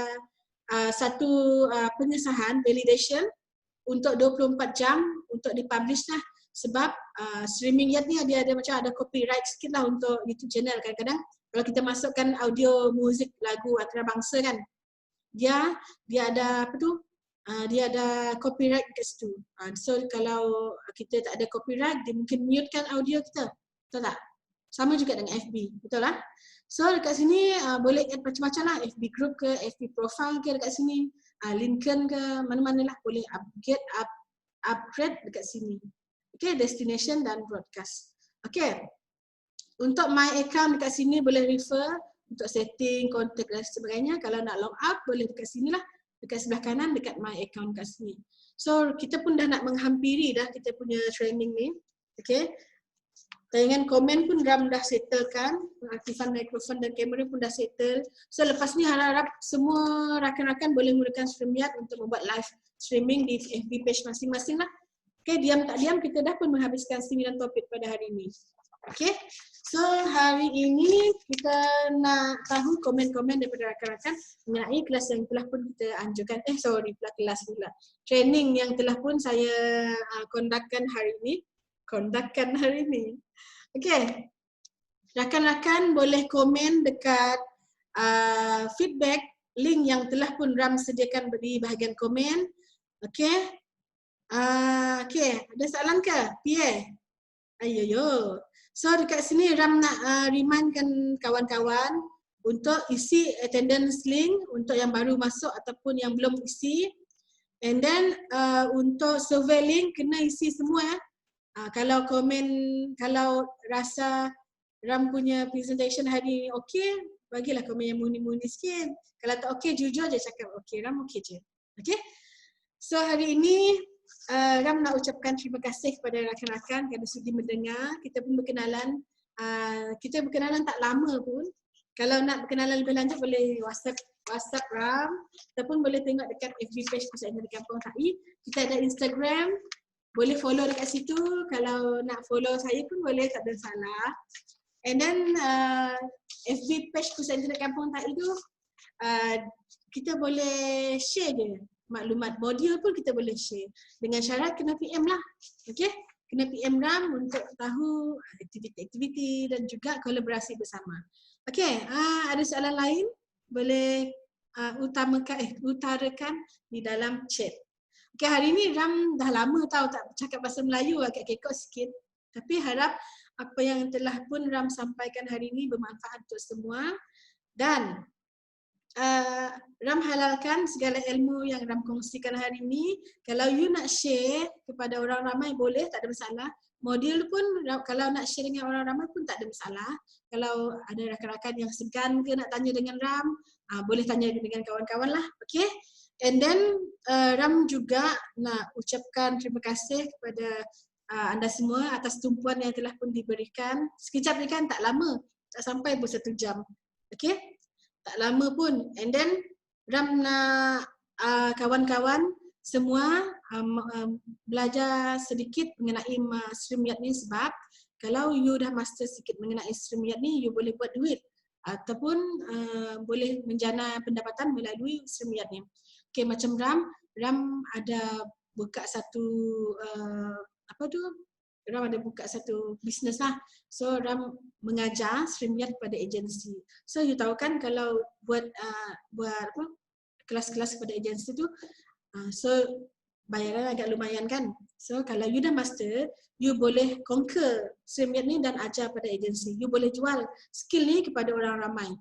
satu pengesahan, validation untuk 24 jam untuk dipublish lah. Sebab StreamYard ni dia ada macam ada copyright sikit lah untuk YouTube channel. Kadang-kadang kalau kita masukkan audio, muzik, lagu antarabangsa kan, dia ada apa tu? Dia ada copyright kat situ. So kalau kita tak ada copyright, dia mungkin mute kan audio kita. Betul tak? Sama juga dengan FB. Betul lah? So dekat sini boleh add macam-macam lah. FB group ke, FB profile ke dekat sini. Lincoln ke, mana-mana lah. Boleh upgrade dekat sini. Okay, destination dan broadcast. Okay. Untuk my account dekat sini boleh refer untuk setting, contact dan sebagainya. Kalau nak log out boleh dekat sini lah. Dekat sebelah kanan, dekat my account kat sini. So kita pun dah nak menghampiri dah kita punya training ni. Okay. Tayangan komen pun Ram dah settlekan. Aktifan mikrofon dan kamera pun dah settle. So lepas ni harap semua rakan-rakan boleh menggunakan StreamYard untuk membuat live streaming di FB page masing-masing lah. Okay, diam tak diam kita dah pun menghabiskan 9 topik pada hari ini. Okay, so hari ini kita nak tahu komen-komen daripada rakan-rakan mengenai kelas yang telah pun kita anjurkan. Kelas pula. Training yang telah pun saya conductkan hari ini. Okay, rakan-rakan boleh komen dekat feedback link yang telah pun Ram sediakan di bahagian komen. Okay. Okay, ada soalan ke? Pierre? Ayo. So dekat sini Ram nak remindkan kawan-kawan untuk isi attendance link untuk yang baru masuk ataupun yang belum isi. And then untuk survey link kena isi semua ya. Kalau rasa Ram punya presentation hari ni okey, bagilah komen yang muni-muni sikit. Kalau tak okey, jujur je cakap okey, Ram okey je. Okay? So hari ini Ram nak ucapkan terima kasih kepada rakan-rakan kerana sudi mendengar. Kita pun berkenalan. Kita berkenalan tak lama pun. Kalau nak berkenalan lebih lanjut boleh WhatsApp Ram. Ataupun boleh tengok dekat FB page Pusat Energi Kampung Tai. Kita ada Instagram. Boleh follow dekat situ. Kalau nak follow saya pun boleh, tak ada salah. And then FB page Pusat Energi Kampung Tai tu kita boleh share je. Maklumat modul pun kita boleh share. Dengan syarat kena PM lah. Okay? Kena PM Ram untuk tahu aktiviti-aktiviti dan juga kolaborasi bersama. Okay, ada soalan lain? Boleh utarakan di dalam chat. Okay, hari ni Ram dah lama tahu tak cakap bahasa Melayu, agak kekok sikit. Tapi harap apa yang telah pun Ram sampaikan hari ini bermanfaat untuk semua. Dan Ram halalkan segala ilmu yang Ram kongsikan hari ini. Kalau you nak share kepada orang ramai boleh, tak ada masalah. Modul pun kalau nak share dengan orang ramai pun tak ada masalah. Kalau ada rakan-rakan yang segan ke nak tanya dengan Ram, boleh tanya dengan kawan-kawan lah. Okay. And then Ram juga nak ucapkan terima kasih kepada anda semua atas tumpuan yang telah pun diberikan. Sekejap ni kan, tak lama, tak sampai pun 1 jam. Okay, tak lama pun. And then Ram nak kawan-kawan semua belajar sedikit mengenai StreamYard ni, sebab kalau you dah master sedikit mengenai StreamYard ni, you boleh buat duit ataupun boleh menjana pendapatan melalui StreamYard ni. Okay, macam Ram ada buka satu Ram ada buka satu bisnes lah. So Ram mengajar StreamYard kepada agensi. So you tahu kan, kalau buat kelas-kelas kepada agensi tu, so bayaran agak lumayan kan. So kalau you dah master, you boleh conquer StreamYard ni dan ajar pada agensi. You boleh jual skill ni kepada orang ramai.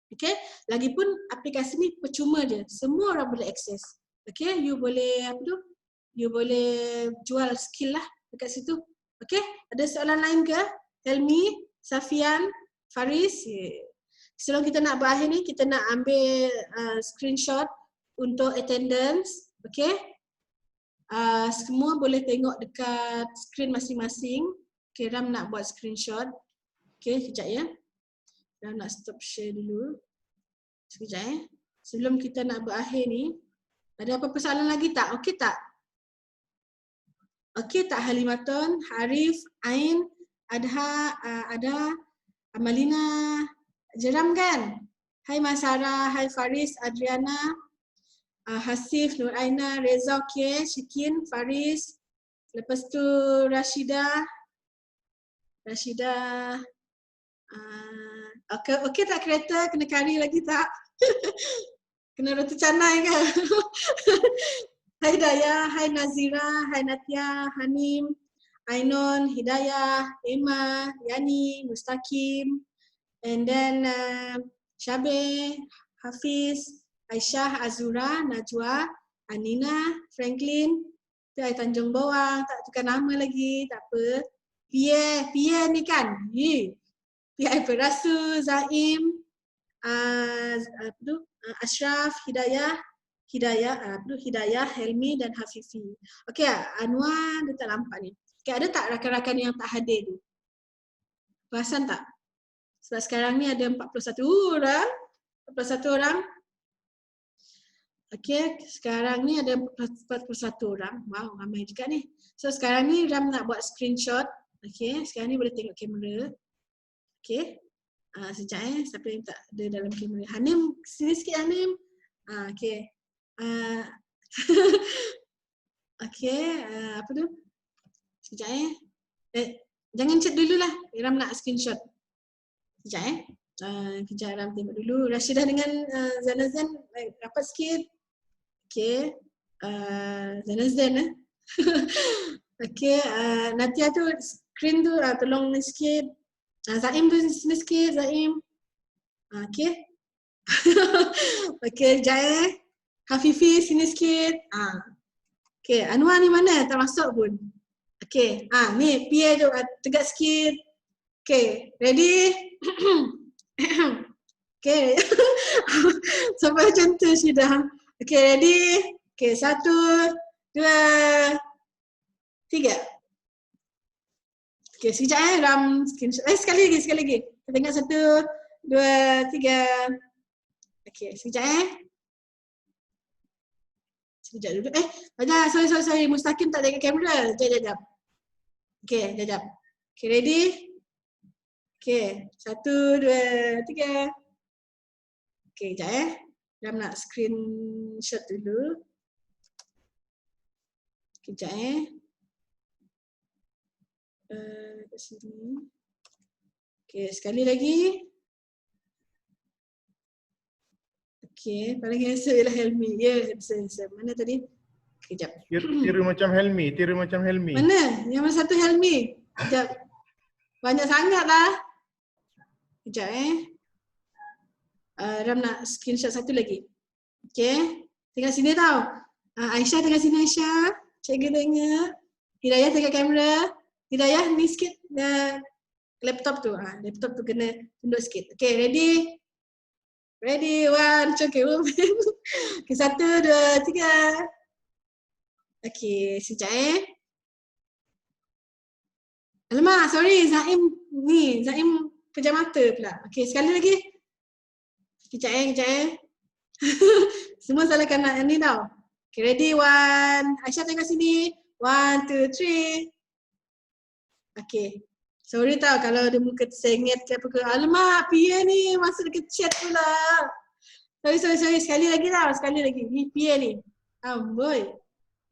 Okay, lagipun aplikasi ni percuma je, semua orang boleh akses. Okay, you boleh you boleh jual skill lah dekat situ. Okay, ada soalan lain ke? Helmi, Safian, Faris. Sebelum kita nak berakhir ni, kita nak ambil screenshot untuk attendance. Okay, semua boleh tengok dekat screen masing-masing. Okay, Ram nak buat screenshot. Okay, sekejap ya. Ram nak stop share dulu. Sekejap sebelum kita nak berakhir ni, ada apa persoalan lagi tak? Okey tak? Okey tak Halimaton, Harif, Ain, Adha, Ada, Amalina, Jeram kan? Hai Masara, hai Faris, Adriana, Hasif, Nur Aina, Reza, okey, Syikin, Faris, lepas tu Rashida, okey tak kereta? Kena kari lagi tak? Kena roti canai ke? Hai Daya, hai Nazira, hai Natia, Hanim, Ainon, Hidayah, Emma, Yani, Mustaqim, and then Syabe, Hafiz, Aisyah, Azura, Najwa, Anina, Franklin, Tanjung Bawang, tak tukar nama lagi, tak apa. Pierre ni kan? Pierre Perasu, Zaim, Ashraf, Hidayah, Helmi dan Hafifi. Okey, Anwar dia tak nampak ni. Okey, ada tak rakan-rakan yang tak hadir tu? Perasan tak? Sebab sekarang ni ada 41 orang. 41 orang. Okey, sekarang ni ada 41 orang. Wow, ramai juga ni. So sekarang ni Ram nak buat screenshot. Okey, sekarang ni boleh tengok kamera. Okey. Sekejap siapa yang tak ada dalam kamera. Hanim, sini sikit Hanim. Okey. Okey, apa tu? Sekejap jangan chat dululah. Ram nak screenshot. Sekejap kejap Ram tengok dulu. Rashidah dengan Zanazan rapat sikit. Okey. Zanazan Okey, Natia tu screen tu tolong ni sikit. Zaim tu sini sikit, Zaim. Okey. Okey, sekejap Hafifi sini sikit. Okey, Anwar ni mana? Tak masuk pun. Okey, ni Pierre tu tegak sikit. Okey, ready? Okey. Sampai macam tu sudah. Okey, ready? Okey, 1, 2, 3. Okey, sekejap Ram screenshot. Sekali lagi. Kita tengok 1, 2, 3. Okey, sekejap Sekejap dulu. Sorry. Mustaqim tak tengok kamera. Sekejap. Okey, sekejap. Okey, ready? Okey, 1, 2, 3. Okey, sekejap Ram nak screenshot dulu. Sekejap kat sini. Okey, sekali lagi. Okey, paling handsome ialah Helmi. Ya, handsome. Mana tadi? Sekejap. Tiru macam Helmi. Mana? Yang mana satu Helmi? Sekejap. Banyak sangat lah. Sekejap Ram nak screenshot satu lagi. Okey. Tengok sini tau. Aisyah tengok sini Aisyah. Cikgu tengok. Hidayah tengok kamera. Hidayah ni sikit. Laptop tu. Laptop tu kena tunduk sikit. Okey, ready? Ready, 1, okay, movement. Okay, 1, 2, 3. Okay, sekejap Alamak, sorry, Zaim pejam mata pula. Okay, sekali lagi. Kejap Semua salahkan nak ni tau. Okay, ready, 1. Aisyah tengok sini. 1, 2, 3. Okay. Sorry tau kalau ada muka tersengit ke apa ke. Alamak, PA ni masa dekat chat pula. Sorry. Sekali lagi tau, sekali lagi. Ni PA ni. Amboi.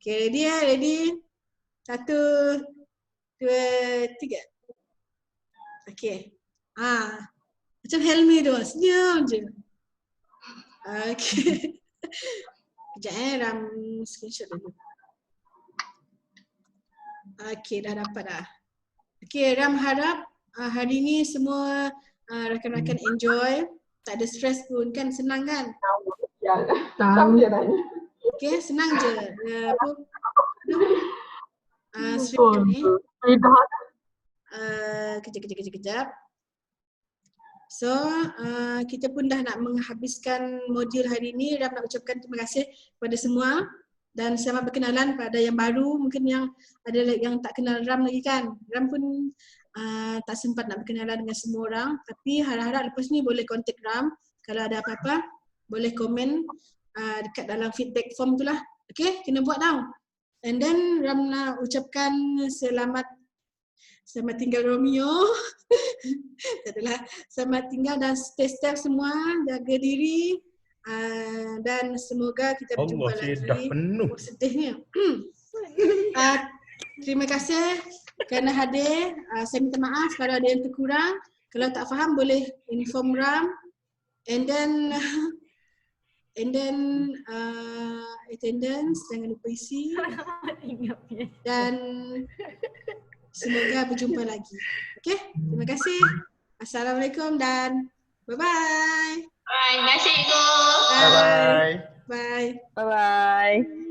Okay, ready? 1, 2, 3. Okay. Macam Helmi tu, senyum je. Okay. Sekejap Ram screenshot dulu. Okay, dah dapat dah. Okay, Ram harap hari ni semua rakan-rakan enjoy. Tak ada stress pun kan, senang kan? Tahu je tanya. Okay, senang je. Screenshot ni. Kejap. So, kita pun dah nak menghabiskan modul hari ini. Ram nak ucapkan terima kasih kepada semua dan selamat berkenalan pada yang baru, mungkin yang ada yang tak kenal Ram lagi kan. Ram pun tak sempat nak berkenalan dengan semua orang, tapi harap-harap lepas ni boleh kontak Ram. Kalau ada apa-apa, boleh komen dekat dalam feedback form tu lah. Okay, kena buat tau. And then Ram nak ucapkan selamat tinggal Romeo. Tak adalah. Selamat tinggal dan stay safe semua, jaga diri dan semoga kita berjumpa lagi. Dah penuh. Sedihnya. Terima kasih kerana hadir. Saya minta maaf kalau ada yang terkurang. Kalau tak faham boleh inform Ram. And then attendance jangan lupa isi. Dan semoga berjumpa lagi. Okay, terima kasih. Assalamualaikum dan bye-bye. Terima kasih, Ibu. Bye-bye. Bye. Bye-bye.